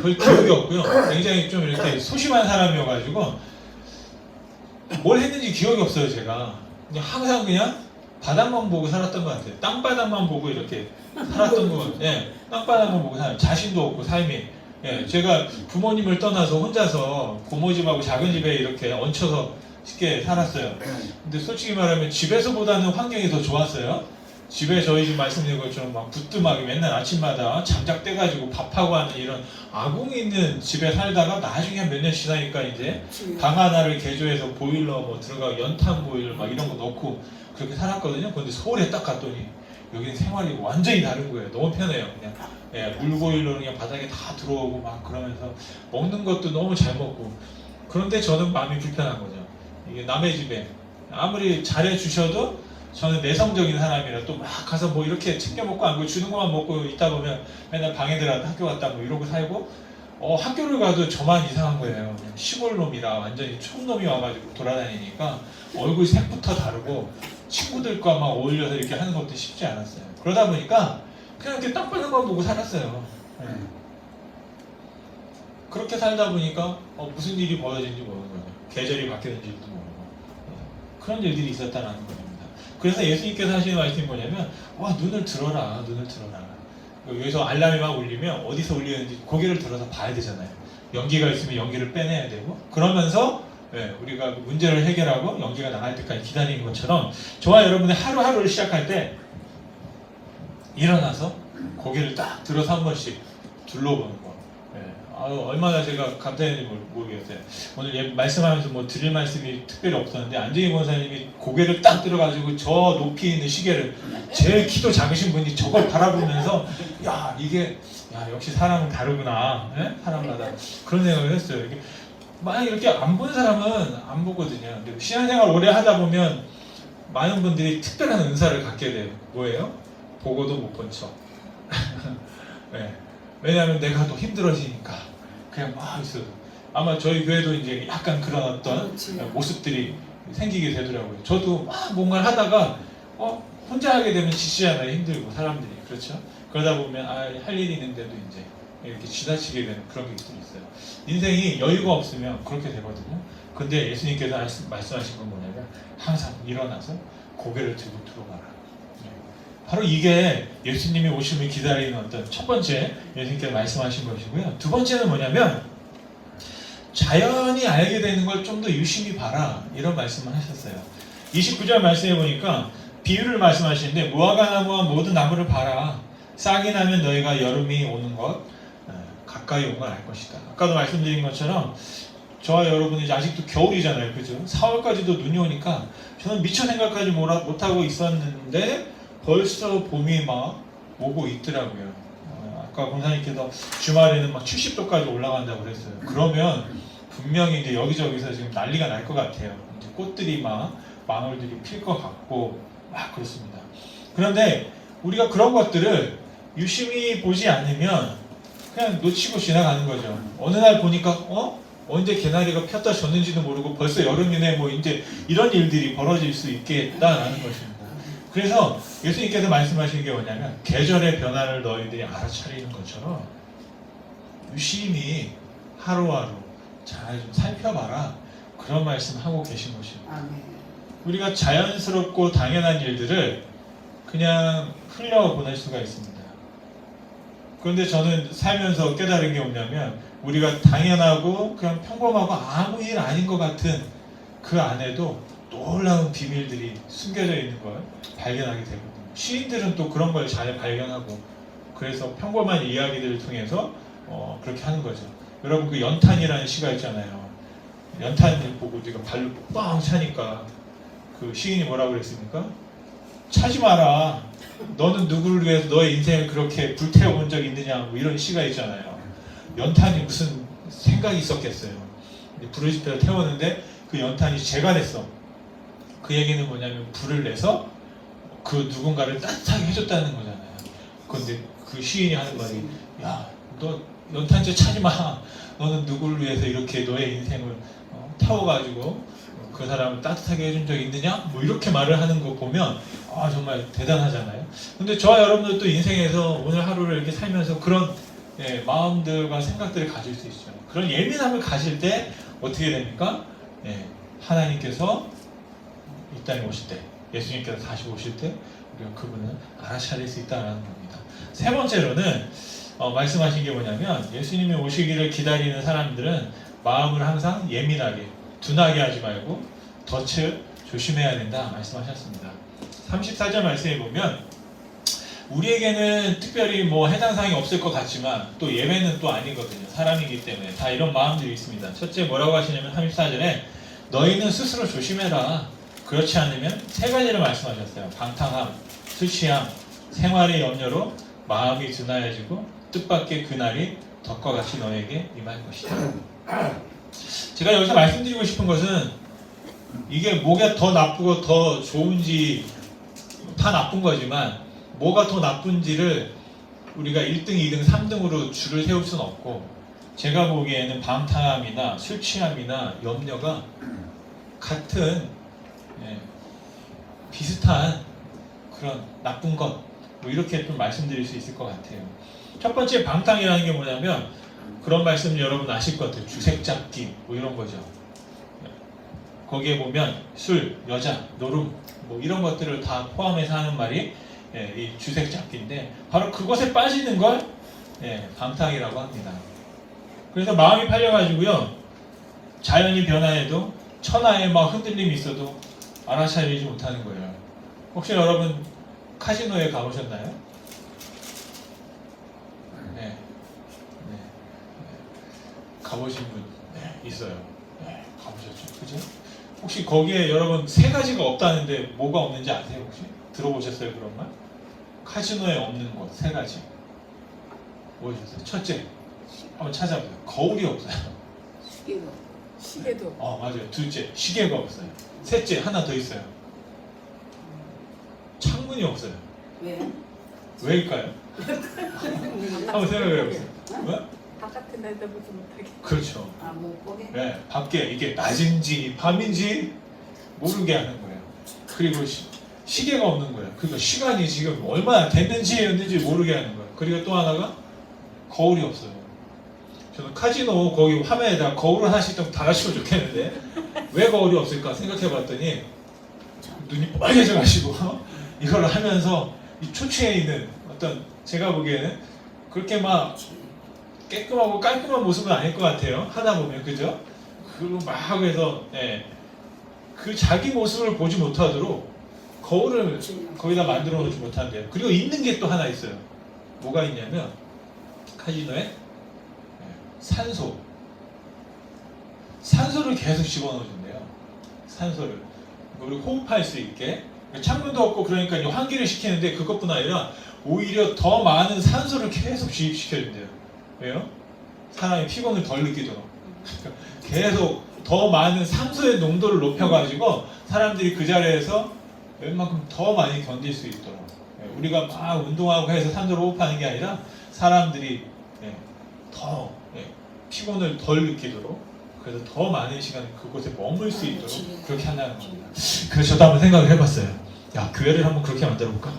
별 기억이 없고요. 굉장히 좀 이렇게 소심한 사람이어가지고 뭘 했는지 기억이 없어요. 제가 그냥 항상 그냥 바닥만 보고 살았던 것 같아요. 땅바닥만 보고 이렇게 살았던 것 같아요. 땅바닥만 보고 살아요. 자신도 없고 삶이. 제가 부모님을 떠나서 혼자서 고모집하고 작은 집에 이렇게 얹혀서 쉽게 살았어요. 근데 솔직히 말하면 집에서보다는 환경이 더 좋았어요. 집에 저희 집 말씀드린 것처럼 막 부뚜막이 맨날 아침마다 장작 떼가지고 밥하고 하는 이런 아궁이 있는 집에 살다가 나중에 한 몇 년 지나니까 이제 방 하나를 개조해서 보일러 들어가고 연탄 보일러 막 이런 거 넣고 그렇게 살았거든요. 근데 서울에 딱 갔더니 여기는 생활이 완전히 다른 거예요. 너무 편해요. 그냥 물보일러는 그냥 바닥에 다 들어오고 막 그러면서 먹는 것도 너무 잘 먹고. 그런데 저는 마음이 불편한 거죠. 이게 남의 집에 아무리 잘해 주셔도 저는 내성적인 사람이라 또 막 가서 이렇게 챙겨 먹고 안 주는 것만 먹고 있다 보면 맨날 방에 들어갔다 학교 갔다 이러고 살고, 학교를 가도 저만 이상한 거예요. 그냥 시골 놈이라 완전히 촌놈이 와가지고 돌아다니니까 얼굴 색부터 다르고 친구들과 막 어울려서 이렇게 하는 것도 쉽지 않았어요. 그러다 보니까 그냥 이렇게 땅바닥만 보고 살았어요. 그렇게 살다 보니까 무슨 일이 벌어진지 모르는 거예요. 계절이 바뀌는지도 모르고 그런 일들이 있었다는 겁니다. 그래서 예수님께서 하시는 말씀이 뭐냐면, 눈을 들어라, 눈을 들어라. 여기서 알람이 막 울리면 어디서 울리는지 고개를 들어서 봐야 되잖아요. 연기가 있으면 연기를 빼내야 되고, 그러면서 우리가 문제를 해결하고 연기가 나갈 때까지 기다리는 것처럼, 저와 여러분의 하루하루를 시작할 때 일어나서 고개를 딱 들어서 한 번씩 둘러보는 거. 얼마나 제가 감사했는지 모르겠어요. 오늘 말씀하면서 드릴 말씀이 특별히 없었는데, 안정희 권사님이 고개를 딱 들어가지고 저 높이 있는 시계를, 제일 키도 작으신 분이 저걸 바라보면서 이게 역시 사람은 다르구나. 사람마다 그런 생각을 했어요. 만약 이렇게 안 본 사람은 안 보거든요. 근데 신앙생활 오래 하다 보면 많은 분들이 특별한 은사를 갖게 돼요. 뭐예요? 보고도 못 본 척. 왜냐하면 내가 더 힘들어지니까 그냥 막 있어도. 아마 저희 교회도 이제 약간 그런 어떤 모습들이 생기게 되더라고요. 저도 막 뭔가를 하다가 혼자 하게 되면 지치잖아요. 힘들고 사람들이. 그렇죠? 그러다 보면 할 일이 있는데도 이제 이렇게 지나치게 되는 그런 게 있어요. 인생이 여유가 없으면 그렇게 되거든요. 근데 예수님께서 말씀하신 건 뭐냐면, 항상 일어나서 고개를 들고 들어가라. 바로 이게 예수님이 오심을 기다리는 어떤 첫 번째 예수님께서 말씀하신 것이고요. 두 번째는 뭐냐면, 자연이 알게 되는 걸 좀 더 유심히 봐라, 이런 말씀을 하셨어요. 29절 말씀해 보니까 비유를 말씀하시는데, 무화과 나무와 모든 나무를 봐라. 싹이 나면 너희가 여름이 오는 것 가까이 온 걸 알 것이다. 아까도 말씀드린 것처럼 저와 여러분이 아직도 겨울이잖아요. 그죠? 4월까지도 눈이 오니까 저는 미처 생각하지 못하고 있었는데 벌써 봄이 막 오고 있더라고요. 아까 공사님께서 주말에는 막 70도까지 올라간다고 그랬어요. 그러면 분명히 이제 여기저기서 지금 난리가 날 것 같아요. 이제 꽃들이 막 망울들이 필 것 같고 막 그렇습니다. 그런데 우리가 그런 것들을 유심히 보지 않으면 그냥 놓치고 지나가는 거죠. 어느 날 보니까 언제 개나리가 폈다 졌는지도 모르고 벌써 여름이네 뭐 이제 이런 일들이 벌어질 수 있겠다라는 것입니다. 그래서 예수님께서 말씀하신 게 뭐냐면 계절의 변화를 너희들이 알아차리는 것처럼 유심히 하루하루 잘 좀 살펴봐라, 그런 말씀하고 계신 것입니다. 우리가 자연스럽고 당연한 일들을 그냥 흘려보낼 수가 있습니다. 그런데 저는 살면서 깨달은 게 뭐냐면 우리가 당연하고 그냥 평범하고 아무 일 아닌 것 같은 그 안에도 놀라운 비밀들이 숨겨져 있는 걸 발견하게 되거든요. 시인들은 또 그런 걸 잘 발견하고 그래서 평범한 이야기들을 통해서 그렇게 하는 거죠. 여러분 그 연탄이라는 시가 있잖아요. 연탄을 보고 우리가 발로 뻥 차니까 그 시인이 뭐라고 그랬습니까? 차지 마라. 너는 누구를 위해서 너의 인생을 그렇게 불태워본 적이 있느냐, 뭐 이런 시가 있잖아요. 연탄이 무슨 생각이 있었겠어요. 불을 지펴서 태웠는데 그 연탄이 재가 됐어. 그 얘기는 뭐냐면 불을 내서 그 누군가를 따뜻하게 해줬다는 거잖아요. 그런데 그 시인이 하는 말이, 야, 너 연탄재 차지 마. 너는 누구를 위해서 이렇게 너의 인생을 태워가지고 그 사람을 따뜻하게 해준 적이 있느냐? 뭐 이렇게 말을 하는 거 보면 정말 대단하잖아요. 근데 저와 여러분들도 인생에서 오늘 하루를 이렇게 살면서 그런 마음들과 생각들을 가질 수 있죠. 그런 예민함을 가질 때 어떻게 됩니까? 하나님께서 이 땅에 오실 때, 예수님께서 다시 오실 때 우리가 그분을 알아차릴 수 있다는 겁니다. 세 번째로는 말씀하신 게 뭐냐면 예수님이 오시기를 기다리는 사람들은 마음을 항상 예민하게, 둔하게 하지 말고 덫을 조심해야 된다 말씀하셨습니다. 34절 말씀에 보면 우리에게는 특별히 뭐 해당 사항이 없을 것 같지만 또 예외는 또 아니거든요. 사람이기 때문에 다 이런 마음들이 있습니다. 첫째 뭐라고 하시냐면 34절에 너희는 스스로 조심해라. 그렇지 않으면 세 가지를 말씀하셨어요. 방탕함, 술 취함, 생활의 염려로 마음이 둔하여지고 뜻밖의 그날이 덫과 같이 너에게 임할 것이다. 제가 여기서 말씀드리고 싶은 것은 이게 뭐가 더 나쁘고 더 좋은지 다 나쁜 거지만 뭐가 더 나쁜지를 우리가 1등, 2등, 3등으로 줄을 세울 수는 없고 제가 보기에는 방탕함이나 술 취함이나 염려가 같은 비슷한 그런 나쁜 것 뭐 이렇게 좀 말씀드릴 수 있을 것 같아요. 첫 번째 방탕이라는 게 뭐냐면 그런 말씀 여러분 아실 것 같아요. 주색 잡기 뭐 이런 거죠. 거기에 보면 술, 여자, 노름 뭐 이런 것들을 다 포함해서 하는 말이 이 주색 잡기인데 바로 그것에 빠지는 걸 방탕이라고 합니다. 그래서 마음이 팔려가지고요 자연이 변화해도 천하에 막 흔들림이 있어도 알아차리지 못하는 거예요. 혹시 여러분 카지노에 가보셨나요? 네. 가보신 분 있어요. 가보셨죠? 그죠? 혹시 거기에 여러분 세 가지가 없다는데 뭐가 없는지 아세요? 혹시? 들어보셨어요? 그런 말? 카지노에 없는 것 세 가지. 뭐였어요? 첫째, 한번 찾아보세요. 거울이 없어요. 시계도. 맞아요. 둘째, 시계가 없어요. 셋째, 하나 더 있어요. 창문이 없어요. 왜? 왜일까요? 한번 생각해 보세요. 왜? 바깥에 내다보지 못하게. 그렇죠. 못 보게? 네, 밖에 이게 낮인지 밤인지 모르게 하는 거예요. 그리고 시계가 없는 거예요. 그러니까 시간이 지금 얼마나 됐는지 모르게 하는 거예요. 그리고 또 하나가 거울이 없어요. 저는 카지노 거기 화면에다 거울을 하나씩 좀 달아주면 좋겠는데 왜 거울이 없을까 생각해 봤더니 눈이 빨개져가지고 이걸 하면서 이 초췌해 있는 어떤 제가 보기에는 그렇게 막 깨끗하고 깔끔한 모습은 아닐 것 같아요. 하다 보면 그죠? 그리고 막 해서 그 자기 모습을 보지 못하도록 거울을 거기다 만들어 놓지 못한대요. 그리고 있는 게 또 하나 있어요. 뭐가 있냐면 카지노에 산소를 계속 집어넣어준대요. 산소를. 우리 호흡할 수 있게 창문도 없고 그러니까 이제 환기를 시키는데 그것뿐 아니라 오히려 더 많은 산소를 계속 주입시켜준대요. 왜요? 사람이 피곤을 덜 느끼도록 계속 더 많은 산소의 농도를 높여가지고 사람들이 그 자리에서 웬만큼 더 많이 견딜 수 있도록 우리가 막 운동하고 해서 산소를 호흡하는 게 아니라 사람들이 더 피곤을 덜 느끼도록 그래서 더 많은 시간 그곳에 머물 수 있도록 그렇게 한다는 겁니다. 그래서 저도 한번 생각을 해봤어요. 야, 교회를 한번 그렇게 만들어볼까?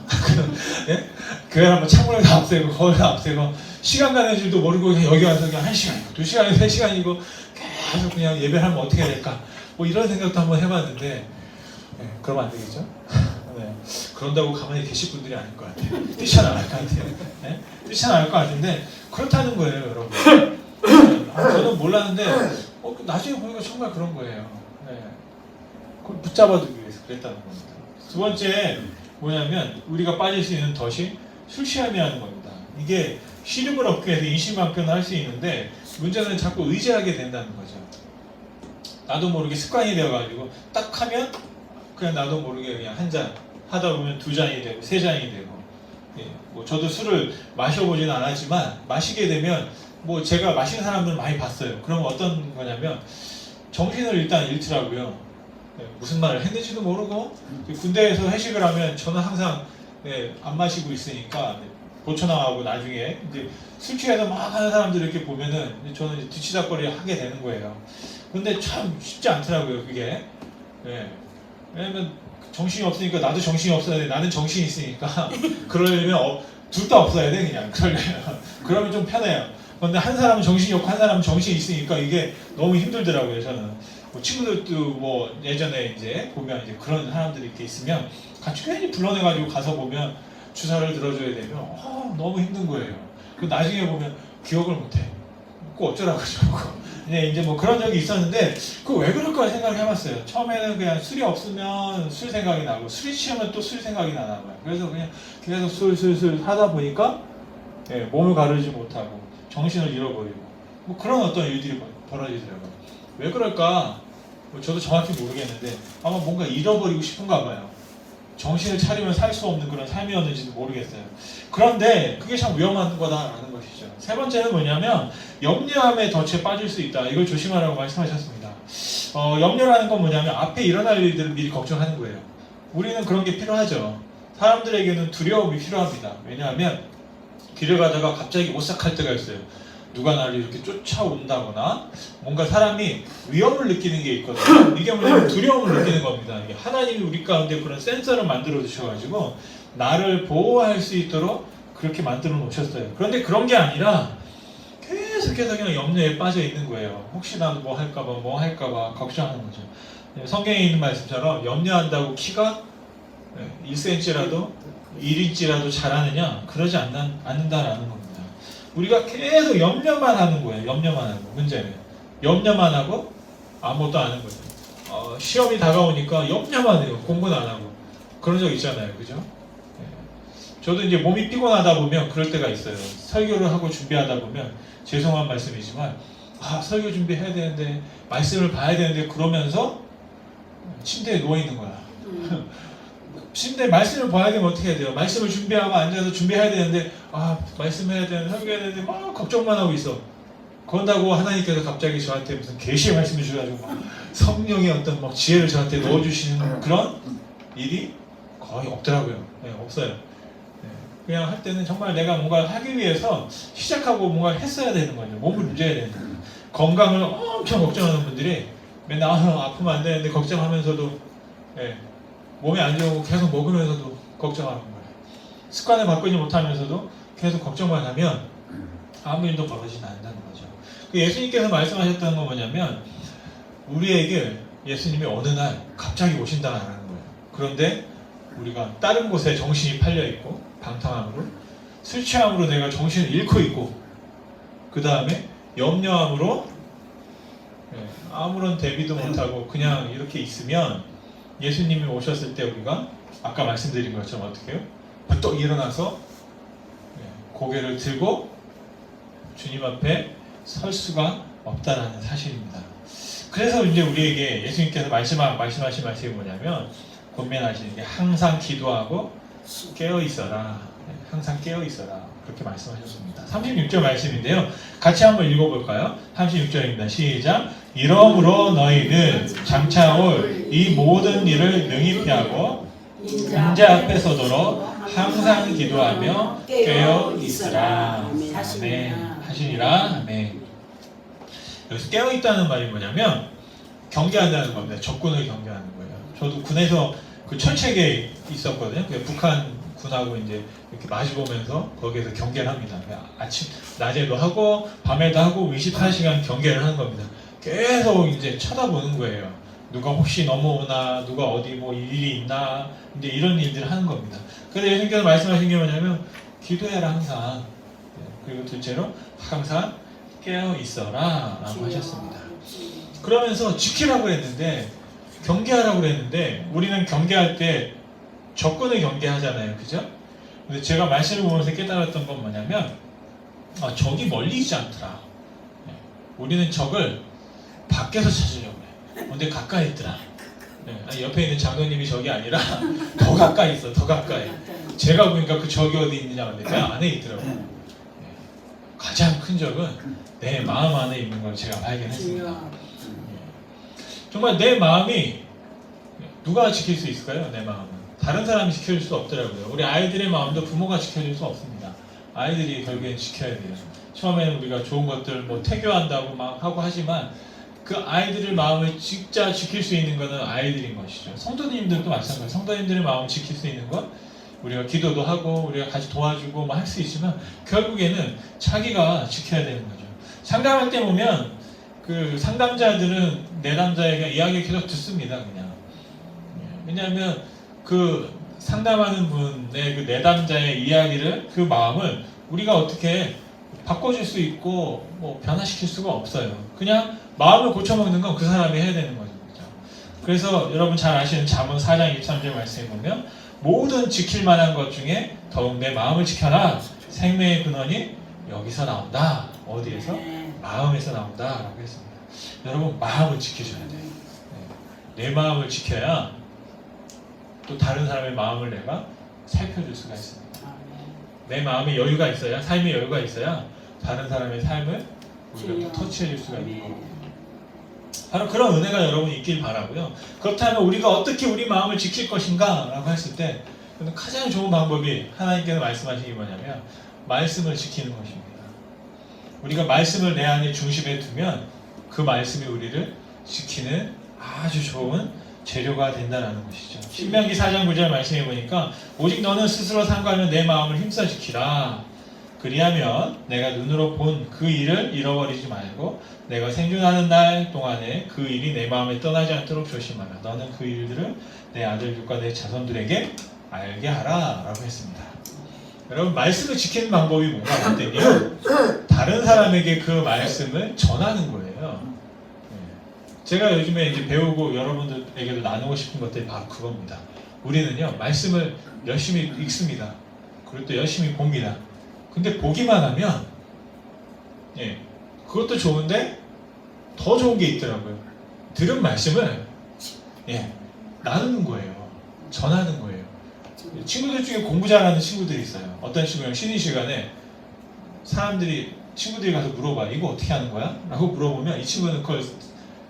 예? 교회를 한번 창문을 다 앞세고 거울을 다 앞세고 시간 가는 줄도 모르고 그냥 여기 와서 그냥 1시간이고 2시간이고 3시간이고 계속 그냥 예배를 하면 어떻게 해야 될까? 뭐 이런 생각도 한번 해봤는데 그러면 안 되겠죠? 네. 그런다고 가만히 계실 분들이 아닐 것 같아요. 뛰쳐나갈 것 같아요. 네? 뛰쳐나갈 것 같은데 그렇다는 거예요, 여러분. 저는 몰랐는데 나중에 보니까 정말 그런 거예요. 네. 그걸 붙잡아두기 위해서 그랬다는 겁니다. 두 번째 뭐냐면 우리가 빠질 수 있는 덫이 술 취함이라는 겁니다. 이게 시름을 얻기 위해서 인신망변을 할 수 있는데 문제는 자꾸 의지하게 된다는 거죠. 나도 모르게 습관이 되어가지고 딱 하면 그냥 나도 모르게 그냥 한 잔 하다 보면 2잔이 되고 3잔이 되고 뭐 저도 술을 마셔보진 않았지만 마시게 되면 뭐 제가 마시는 사람들을 많이 봤어요. 그러면 어떤 거냐면 정신을 일단 잃더라고요. 무슨 말을 했는지도 모르고 군대에서 회식을 하면 저는 항상 안 마시고 있으니까 보초나가고 나중에 이제 술 취해서 막 하는 사람들 이렇게 보면은 저는 이제 뒤치다거리 하게 되는 거예요. 근데 참 쉽지 않더라고요, 그게. 왜냐면 정신이 없으니까 나도 정신이 없어야 돼. 나는 정신이 있으니까 그러려면 둘 다 없어야 돼, 그냥. 그러면 좀 편해요. 근데 한 사람은 정신이 없고 한 사람은 정신이 있으니까 이게 너무 힘들더라고요, 저는. 뭐 친구들도 뭐 예전에 이제 보면 이제 그런 사람들이 이렇게 있으면 같이 괜히 불러내가지고 가서 보면 주사를 들어줘야 되면 너무 힘든 거예요. 그 나중에 보면 기억을 못해. 그 어쩌라고 저러고. 이제 뭐 그런 적이 있었는데 그 왜 그럴까 생각을 해봤어요. 처음에는 그냥 술이 없으면 술 생각이 나고 술이 취하면 또 술 생각이 나나 봐요. 그래서 그냥 계속 술 하다 보니까 몸을 가르지 못하고 정신을 잃어버리고 뭐 그런 어떤 일들이 벌어지더라고요. 왜 그럴까? 저도 정확히 모르겠는데 아마 뭔가 잃어버리고 싶은가 봐요. 정신을 차리면 살 수 없는 그런 삶이었는지도 모르겠어요. 그런데 그게 참 위험한 거다라는 것이죠. 세 번째는 뭐냐면 염려함에 덫에 빠질 수 있다. 이걸 조심하라고 말씀하셨습니다. 염려라는 건 뭐냐면 앞에 일어날 일들을 미리 걱정하는 거예요. 우리는 그런 게 필요하죠. 사람들에게는 두려움이 필요합니다. 왜냐하면 길을 가다가 갑자기 오싹할 때가 있어요. 누가 나를 이렇게 쫓아온다거나 뭔가 사람이 위험을 느끼는 게 있거든요. 이게 뭐냐면 두려움을 느끼는 겁니다. 이게 하나님이 우리 가운데 그런 센서를 만들어 주셔가지고 나를 보호할 수 있도록 그렇게 만들어 놓으셨어요. 그런데 그런 게 아니라 계속해서 그냥 염려에 빠져 있는 거예요. 혹시 나도 뭐 할까봐 걱정하는 거죠. 성경에 있는 말씀처럼 염려한다고 키가 1cm라도 1인치라도 자라느냐? 그러지 않는다라는 겁니다. 우리가 계속 염려만 하는 거예요. 염려만 하고. 문제는 염려만 하고 아무것도 안 하는 거죠. 시험이 다가오니까 염려만 해요. 공부는 안 하고. 그런 적 있잖아요. 그죠? 저도 이제 몸이 피곤하다 보면 그럴 때가 있어요. 설교를 하고 준비하다 보면 죄송한 말씀이지만 설교 준비해야 되는데 말씀을 봐야 되는데 그러면서 침대에 누워 있는 거야. 침대 말씀을 봐야 되면 어떻게 해야 돼요? 말씀을 준비하고 앉아서 준비해야 되는데 말씀해야 되는데 설교해야 되는데 막 걱정만 하고 있어. 그런다고 하나님께서 갑자기 저한테 무슨 계시의 말씀을 주셔가지고 막 성령의 어떤 막 지혜를 저한테 넣어주시는 그런 일이 거의 없더라고요. 없어요. 그냥 할 때는 정말 내가 뭔가 하기 위해서 시작하고 뭔가 했어야 되는 거죠. 몸을 움직여야 되는 거죠. 건강을 엄청 걱정하는 분들이 맨날 아프면 안 되는데 걱정하면서도 몸에 안 좋고 계속 먹으면서도 걱정하는 거예요. 습관을 바꾸지 못하면서도 계속 걱정만 하면 아무 일도 벌어지지 않는다는 거죠. 예수님께서 말씀하셨던 건 뭐냐면 우리에게 예수님이 어느 날 갑자기 오신다는 거예요. 그런데 우리가 다른 곳에 정신이 팔려있고 방탕함으로 술 취함으로 내가 정신을 잃고 있고 그 다음에 염려함으로 아무런 대비도 못하고 그냥 이렇게 있으면 예수님이 오셨을 때 우리가 아까 말씀드린 것처럼 어떻게 해요? 벌떡 일어나서 고개를 들고 주님 앞에 설 수가 없다라는 사실입니다. 그래서 이제 우리에게 예수님께서 말씀하신 말씀이 뭐냐면 권면하시는 게 항상 기도하고 깨어 있어라. 항상 깨어 있어라. 그렇게 말씀하셨습니다. 36절 말씀인데요. 같이 한번 읽어볼까요? 36절입니다. 시작. 이러므로 너희는 장차 올 이 모든 일을 능히 피하고 인자 앞에 서도록 항상 기도하며 깨어 있으라. 아멘. 하시니라. 아멘. 여기서 깨어 있다는 말이 뭐냐면 경계한다는 겁니다. 적군을 경계하는 거예요. 저도 군에서 그 철책에 있었거든요. 북한 군하고 이제 이렇게 마주보면서 거기에서 경계를 합니다. 아침, 낮에도 하고 밤에도 하고 24시간 경계를 하는 겁니다. 계속 이제 쳐다보는 거예요. 누가 혹시 넘어오나, 누가 어디 뭐 일이 있나, 이제 이런 일들을 하는 겁니다. 그래서 예수님께서 말씀하신 게 뭐냐면 기도해라 항상. 그리고 둘째로 항상 깨어 있어라 라고 하셨습니다. 그러면서 지키라고 했는데 경계하라고 그랬는데 우리는 경계할 때 적군을 경계하잖아요. 그죠? 근데 제가 말씀을 보면서 깨달았던 건 뭐냐면 적이 멀리 있지 않더라. 우리는 적을 밖에서 찾으려고 해. 근데 가까이 있더라. 옆에 있는 장로님이 적이 아니라 더 가까이 있어. 더 가까이. 제가 보니까 그 적이 어디 있느냐 근데 그 안에 있더라고요. 가장 큰 적은 내 마음 안에 있는 걸 제가 발견했습니다. 정말 내 마음이 누가 지킬 수 있을까요? 내 마음은 다른 사람이 지켜줄 수 없더라고요. 우리 아이들의 마음도 부모가 지켜줄 수 없습니다. 아이들이 결국엔 지켜야 돼요. 처음에는 우리가 좋은 것들 뭐 태교한다고 막 하고 하지만 그 아이들의 마음을 진짜 지킬 수 있는 것은 아이들인 것이죠. 성도님들도 마찬가지예요. 성도님들의 마음을 지킬 수 있는 것 우리가 기도도 하고 우리가 같이 도와주고 할 수 있지만 결국에는 자기가 지켜야 되는 거죠. 상담할 때 보면 그 상담자들은 내담자에게 이야기를 계속 듣습니다. 그냥 왜냐하면 그 상담하는 분의 그 내담자의 이야기를 그 마음을 우리가 어떻게 바꿔줄 수 있고 뭐 변화시킬 수가 없어요. 그냥 마음을 고쳐먹는 건 그 사람이 해야 되는 거죠. 그래서 여러분 잘 아시는 잠언 4장 23절 말씀에 보면 모든 지킬 만한 것 중에 더욱 내 마음을 지켜라. 생명의 근원이 여기서 나온다. 어디에서? 마음에서 나온다 라고 했습니다. 여러분 마음을 지키셔야 돼요. 내 마음을 지켜야 또 다른 사람의 마음을 내가 살펴줄 수가 있습니다. 내 마음에 여유가 있어야 삶의 여유가 있어야 다른 사람의 삶을 우리가 터치해줄 수가 있는 거거든요. 바로 그런 은혜가 여러분 있길 바라고요. 그렇다면 우리가 어떻게 우리 마음을 지킬 것인가 라고 했을 때 가장 좋은 방법이 하나님께서 말씀하신 게 뭐냐면 말씀을 지키는 것입니다. 우리가 말씀을 내 안에 중심에 두면 그 말씀이 우리를 지키는 아주 좋은 재료가 된다는 것이죠. 신명기 4장 9절 말씀해 보니까 오직 너는 스스로 상관하며 내 마음을 힘써 지키라. 그리하면 내가 눈으로 본 그 일을 잃어버리지 말고 내가 생존하는 날 동안에 그 일이 내 마음에 떠나지 않도록 조심하라. 너는 그 일들을 내 아들들과 내 자손들에게 알게 하라 라고 했습니다. 여러분 말씀을 지키는 방법이 뭔가 봤더니요 다른 사람에게 그 말씀을 전하는 거예요. 제가 요즘에 이제 배우고 여러분들에게도 나누고 싶은 것들이 바로 그겁니다. 우리는요 말씀을 열심히 읽습니다. 그리고 또 열심히 봅니다. 근데 보기만 하면 그것도 좋은데 더 좋은 게 있더라고요. 들은 말씀을 나누는 거예요. 전하는 거예요. 친구들 중에 공부 잘하는 친구들이 있어요. 어떤 친구는 쉬는 시간에 친구들이 가서 물어봐. 이거 어떻게 하는 거야? 라고 물어보면 이 친구는 그걸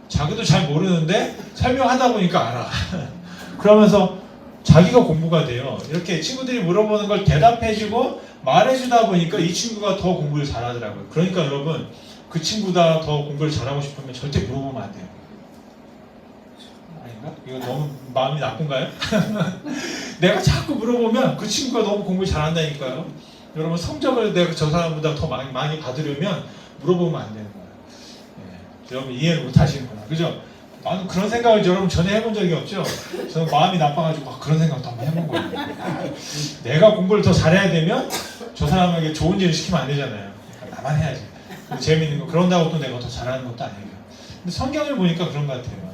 자기도 잘 모르는데 설명하다 보니까 알아. 그러면서 자기가 공부가 돼요. 이렇게 친구들이 물어보는 걸 대답해주고 말해주다 보니까 이 친구가 더 공부를 잘하더라고요. 그러니까 여러분 그 친구보다 더 공부를 잘하고 싶으면 절대 물어보면 안 돼요. 아닌가? 이거 너무 마음이 나쁜가요? 내가 자꾸 물어보면 그 친구가 너무 공부를 잘한다니까요. 여러분 성적을 내가 저 사람보다 더 많이 받으려면 물어보면 안 되는 거예요. 여러분 이해를 못 하시는구나. 그죠? 나는 그런 생각을 여러분 전에 해본 적이 없죠? 저는 마음이 나빠가지고 그런 생각도 한번 해본 거예요. 내가 공부를 더 잘해야 되면 저 사람에게 좋은 일을 시키면 안 되잖아요. 그러니까 나만 해야지. 재밌는 거 그런다고 또 내가 더 잘하는 것도 아니에요. 근데 성경을 보니까 그런 것 같아요.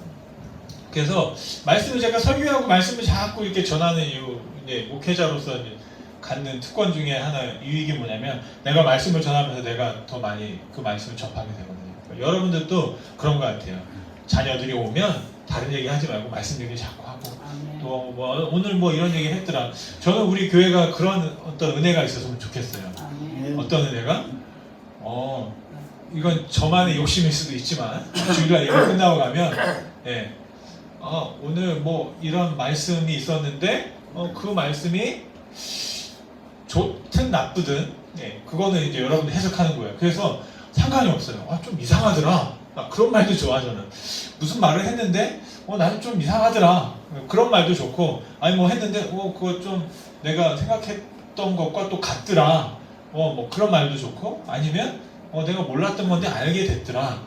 그래서 말씀을 제가 설교하고 말씀을 자꾸 이렇게 전하는 이유, 이제 목회자로서 이제 갖는 특권 중에 하나 유익이 뭐냐면 내가 말씀을 전하면서 내가 더 많이 그 말씀을 접하게 되거든요. 여러분들도 그런 것 같아요. 자녀들이 오면 다른 얘기 하지 말고 말씀 얘기 자꾸 하고 아멘. 또 뭐 오늘 뭐 이런 얘기 했더라. 저는 우리 교회가 그런 어떤 은혜가 있었으면 좋겠어요. 아멘. 어떤 은혜가? 이건 저만의 욕심일 수도 있지만 주일날 예배 끝나고 가면 예, 오늘 뭐 이런 말씀이 있었는데 그 말씀이 좋든 나쁘든 예, 그거는 이제 여러분들 해석하는 거예요. 그래서 상관이 없어요. 좀 이상하더라. 그런 말도 좋아. 저는 무슨 말을 했는데 나는 좀 이상하더라. 그런 말도 좋고, 아니 뭐 했는데 그거 좀 내가 생각했던 것과 또 같더라. 뭐 그런 말도 좋고, 아니면 내가 몰랐던 건데 알게 됐더라.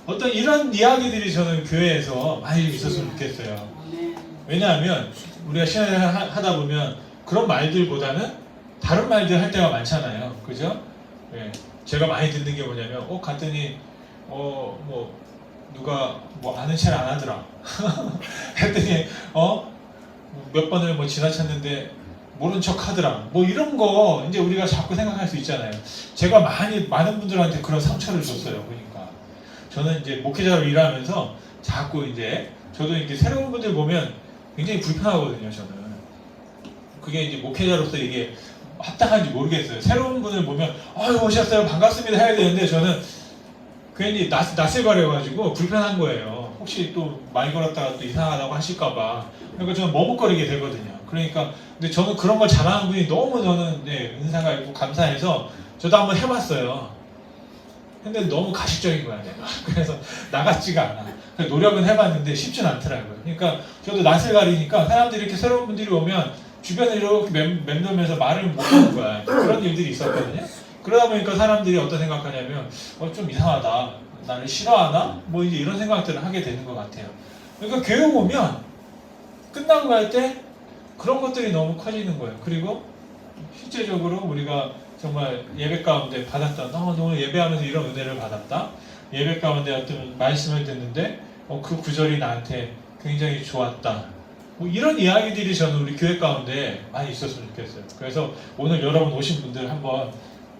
어떤 이런 이야기들이 저는 교회에서 많이 있었으면 좋겠어요. 아멘. 왜냐하면 우리가 신앙생활 하다 보면 그런 말들보다는 다른 말들 할 때가 많잖아요. 그죠? 예. 제가 많이 듣는 게 뭐냐면 갔더니 뭐 누가 뭐 아는 체를 안 하더라. 했더니 몇 번을 뭐 지나쳤는데 모른 척 하더라. 뭐 이런 거 이제 우리가 자꾸 생각할 수 있잖아요. 제가 많은 분들한테 그런 상처를 줬어요. 그러니까 저는 이제 목회자로 일하면서 자꾸 이제 저도 이렇게 새로운 분들 보면 굉장히 불편하거든요. 저는 그게 이제 목회자로서 이게 합당한지 모르겠어요. 새로운 분을 보면 오셨어요 반갑습니다 해야 되는데 저는 괜히 낯을 가려가지고 불편한 거예요. 혹시 또 많이 걸었다가 또 이상하다고 하실까봐. 그러니까 저는 머뭇거리게 되거든요. 그러니까 근데 저는 그런 걸 잘하는 분이 너무 저는 은사가 있고 감사해서 저도 한번 해봤어요. 근데 너무 가식적인 거야 내가. 그래서 나같지가 않아. 그래서 노력은 해봤는데 쉽진 않더라고요. 그러니까 저도 낯을 가리니까 사람들이 이렇게 새로운 분들이 오면 주변에 이렇게 맴돌면서 말을 못하는 거야. 그런 일들이 있었거든요. 그러다 보니까 사람들이 어떤 생각하냐면 좀 이상하다. 나를 싫어하나? 뭐 이제 이런 생각들을 하게 되는 것 같아요. 그러니까 교회 오면 끝나고 갈 때 그런 것들이 너무 커지는 거예요. 그리고 실제적으로 우리가 정말 예배 가운데 받았다. 오늘 예배하면서 이런 은혜를 받았다. 예배 가운데 어떤 말씀을 듣는데 그 구절이 나한테 굉장히 좋았다. 뭐 이런 이야기들이 저는 우리 교회 가운데 많이 있었으면 좋겠어요. 그래서 오늘 여러분 오신 분들 한번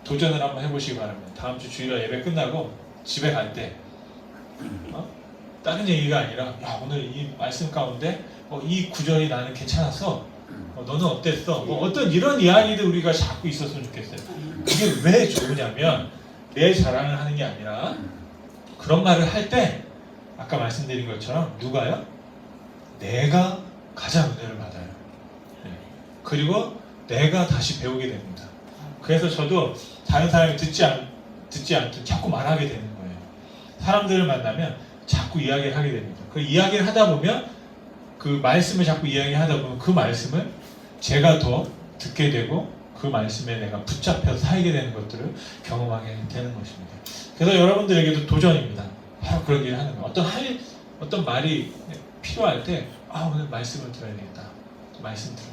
도전을 한번 해보시기 바랍니다. 다음 주 주일날 예배 끝나고 집에 갈 때 다른 얘기가 아니라 오늘 이 말씀 가운데 이 구절이 나는 괜찮았어. 너는 어땠어? 뭐 어떤 이런 이야기들 우리가 자꾸 있었으면 좋겠어요. 이게 왜 좋으냐면 내 자랑을 하는 게 아니라 그런 말을 할 때 아까 말씀드린 것처럼 누가요? 내가 가장 은혜를 받아요. 그리고 내가 다시 배우게 됩니다. 그래서 저도 다른 사람이 듣지 않든 자꾸 말하게 되는 거예요. 사람들을 만나면 자꾸 이야기를 하게 됩니다. 그 이야기를 하다 보면 그 말씀을 자꾸 이야기하다 보면 그 말씀을 제가 더 듣게 되고 그 말씀에 내가 붙잡혀서 살게 되는 것들을 경험하게 되는 것입니다. 그래서 여러분들에게도 도전입니다. 바로 그런 일을 하는 거예요. 어떤 말이 필요할 때 오늘 말씀을 들어야 되겠다. 말씀 들어야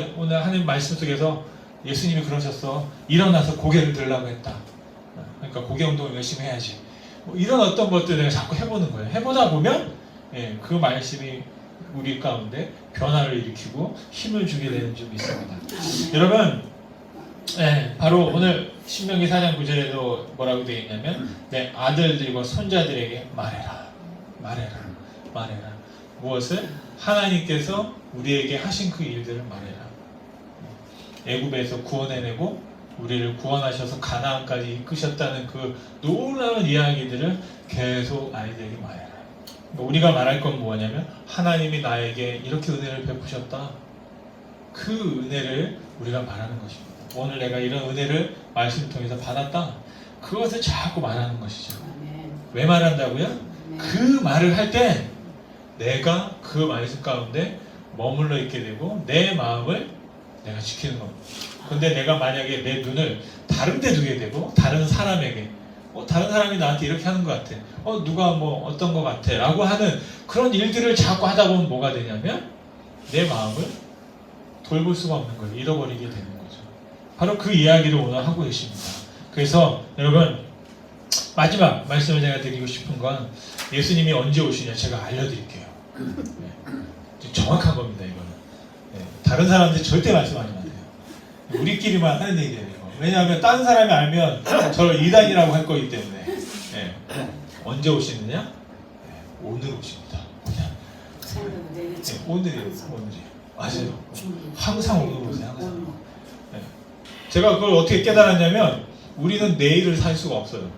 되겠다. 오늘 하나님 말씀 속에서 예수님이 그러셨어. 일어나서 고개를 들라고 했다. 그러니까 고개 운동을 열심히 해야지. 뭐 이런 어떤 것들을 내가 자꾸 해보는 거예요. 해보다 보면 그 말씀이 우리 가운데 변화를 일으키고 힘을 주게 되는 점이 있습니다. 여러분, 바로 오늘 신명기 4장 9절에도 뭐라고 되어 있냐면 내 아들들과 손자들에게 말해라. 무엇을? 하나님께서 우리에게 하신 그 일들을 말해라. 애굽에서 구원해내고 우리를 구원하셔서 가나안까지 이끄셨다는 그 놀라운 이야기들을 계속 아이들에게 말해라. 우리가 말할 건 뭐냐면 하나님이 나에게 이렇게 은혜를 베푸셨다. 그 은혜를 우리가 말하는 것입니다. 오늘 내가 이런 은혜를 말씀을 통해서 받았다. 그것을 자꾸 말하는 것이죠. 왜 말한다고요? 그 말을 할 때 내가 그 말씀 가운데 머물러 있게 되고 내 마음을 내가 지키는 겁니다. 근데 내가 만약에 내 눈을 다른 데 두게 되고 다른 사람에게 다른 사람이 나한테 이렇게 하는 것 같아. 누가 뭐 어떤 것 같아 라고 하는 그런 일들을 자꾸 하다 보면 뭐가 되냐면 내 마음을 돌볼 수가 없는 거예요. 잃어버리게 되는 거죠. 바로 그 이야기를 오늘 하고 계십니다. 그래서 여러분 마지막 말씀을 제가 드리고 싶은 건 예수님이 언제 오시냐 제가 알려드릴게요. 정확한 겁니다. 이거는 다른 사람들 절대 말씀하지 마세요. 우리끼리만 하는 얘기예요. 왜냐하면 다른 사람이 알면 저를 이단이라고 할 거기 때문에. 언제 오시느냐? 오늘 오십니다. 그냥 생각은 내겠지. 네, 오늘이에요. 오늘이에요. 맞아요. 항상 오늘 오세요. 항상. 네. 제가 그걸 어떻게 깨달았냐면 우리는 내일을 살 수가 없어요.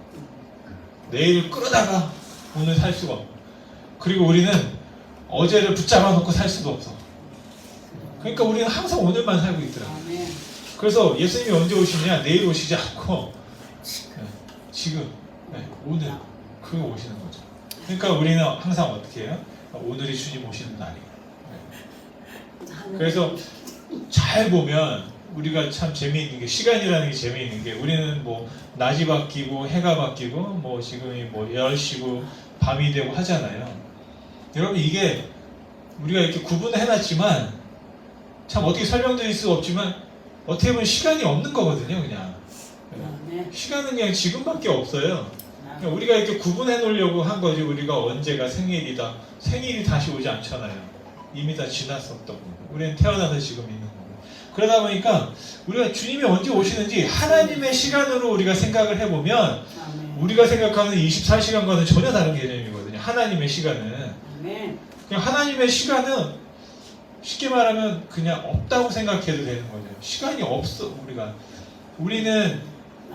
내일을 끌어다가 오늘 살 수가 없고, 그리고 우리는 어제를 붙잡아 놓고 살 수도 없어. 그러니까 우리는 항상 오늘만 살고 있더라고요. 아멘. 그래서 예수님이 언제 오시냐, 내일 오시지 않고 네, 지금 네, 오늘 그거 오시는 거죠. 그러니까 우리는 항상 어떻게 해요? 오늘이 주님 오시는 날이에요. 네. 그래서 잘 보면 우리가 참 재미있는 게, 시간이라는 게 재미있는 게, 우리는 뭐 낮이 바뀌고 해가 바뀌고 뭐 지금이 뭐 10시고 밤이 되고 하잖아요. 여러분, 이게 우리가 이렇게 구분을 해놨지만 참 어떻게 설명드릴 수 없지만 어떻게 보면 시간이 없는 거거든요. 그냥 시간은 그냥 지금밖에 없어요. 그냥 우리가 이렇게 구분해 놓으려고 한 거지. 우리가 언제가 생일이다, 생일이 다시 오지 않잖아요. 이미 다 지났었던 거고, 우리는 태어나서 지금 있는 거고. 그러다 보니까 우리가 주님이 언제 오시는지 하나님의 시간으로 우리가 생각을 해보면 우리가 생각하는 24시간과는 전혀 다른 개념이거든요. 하나님의 시간은 그냥, 하나님의 시간은 쉽게 말하면 그냥 없다고 생각해도 되는 거죠. 시간이 없어. 우리는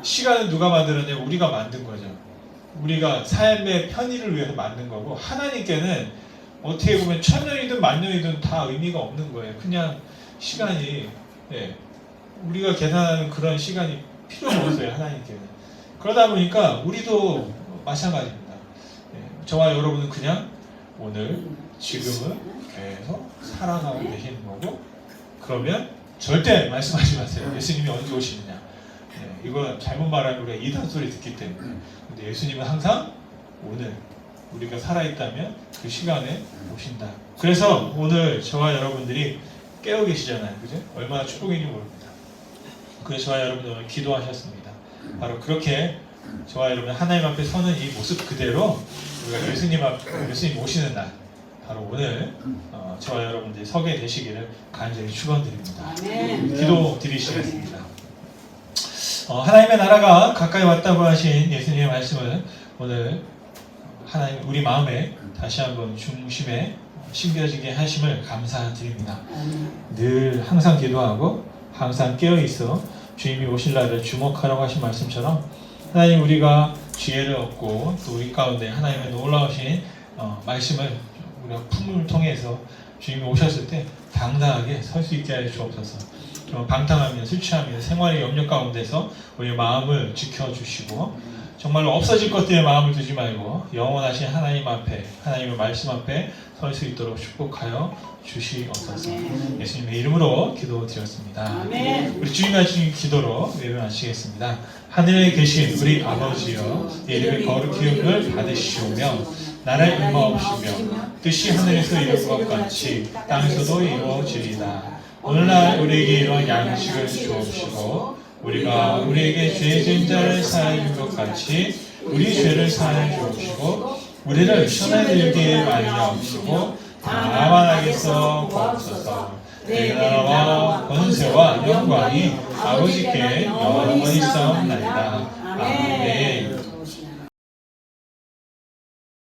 시간은 누가 만들었냐면 우리가 만든 거죠. 우리가 삶의 편의를 위해서 만든 거고, 하나님께는 어떻게 보면 1000년이든 10,000년이든 다 의미가 없는 거예요. 그냥 시간이, 예, 우리가 계산하는 그런 시간이 필요가 없어요. 하나님께는. 그러다 보니까 우리도 마찬가지입니다. 예, 저와 여러분은 그냥 오늘 지금은 계속 살아가고 계시는 거고, 그러면 절대 말씀하지 마세요. 예수님이 언제 오시느냐. 예, 이거 잘못 말하면 우리가 이단 소리 듣기 때문에. 근데 예수님은 항상 오늘 우리가 살아있다면 그 시간에 오신다. 그래서 오늘 저와 여러분들이 깨어 계시잖아요. 그죠? 얼마나 축복인지 모릅니다. 그래서 저와 여러분들 오늘 기도하셨습니다. 바로 그렇게 저와 여러분 하나님 앞에 서는 이 모습 그대로 우리가 예수님 오시는 날, 바로 오늘 저와 여러분들이 서게 되시기를 간절히 축원드립니다. 기도 드리시겠습니다. 하나님의 나라가 가까이 왔다고 하신 예수님의 말씀을 오늘 하나님 우리 마음에 다시 한번 중심에 심겨지게 하심을 감사드립니다. 늘 항상 기도하고 항상 깨어있어 주님이 오실 날을 주목하라고 하신 말씀처럼, 하나님 우리가 지혜를 얻고 또 우리 가운데 하나님의 놀라우신 말씀을 우리가 품을 통해서 주님이 오셨을 때 당당하게 설 수 있게 하여 주옵소서. 방탕하며 술 취하며 생활의 염려 가운데서 우리의 마음을 지켜주시고, 정말로 없어질 것들에 마음을 두지 말고 영원하신 하나님 앞에, 하나님의 말씀 앞에 설 수 있도록 축복하여 주시옵소서. 예수님의 이름으로 기도드렸습니다. 우리 주님과 주님 기도로 예배 마치겠습니다. 하늘에 계신 우리 아버지여, 이름의 거룩히 여김을 받으시오며 나라의 임하옵시며 뜻이 하늘에서 이룬 것 같이 땅에서도 이루어지리이다. 오늘날 우리에게 이러한 양식을 주옵시고, 우리가 우리에게 죄 지은 자를 사하여 준 것 같이 우리 죄를 사하여 주옵시고, 우리를 시험에 들게 많이 하옵시고 다만하게서 구하옵소서. 내 나라와 권세와 영광이 아버지께 영원히 있사옵나이다. 아멘.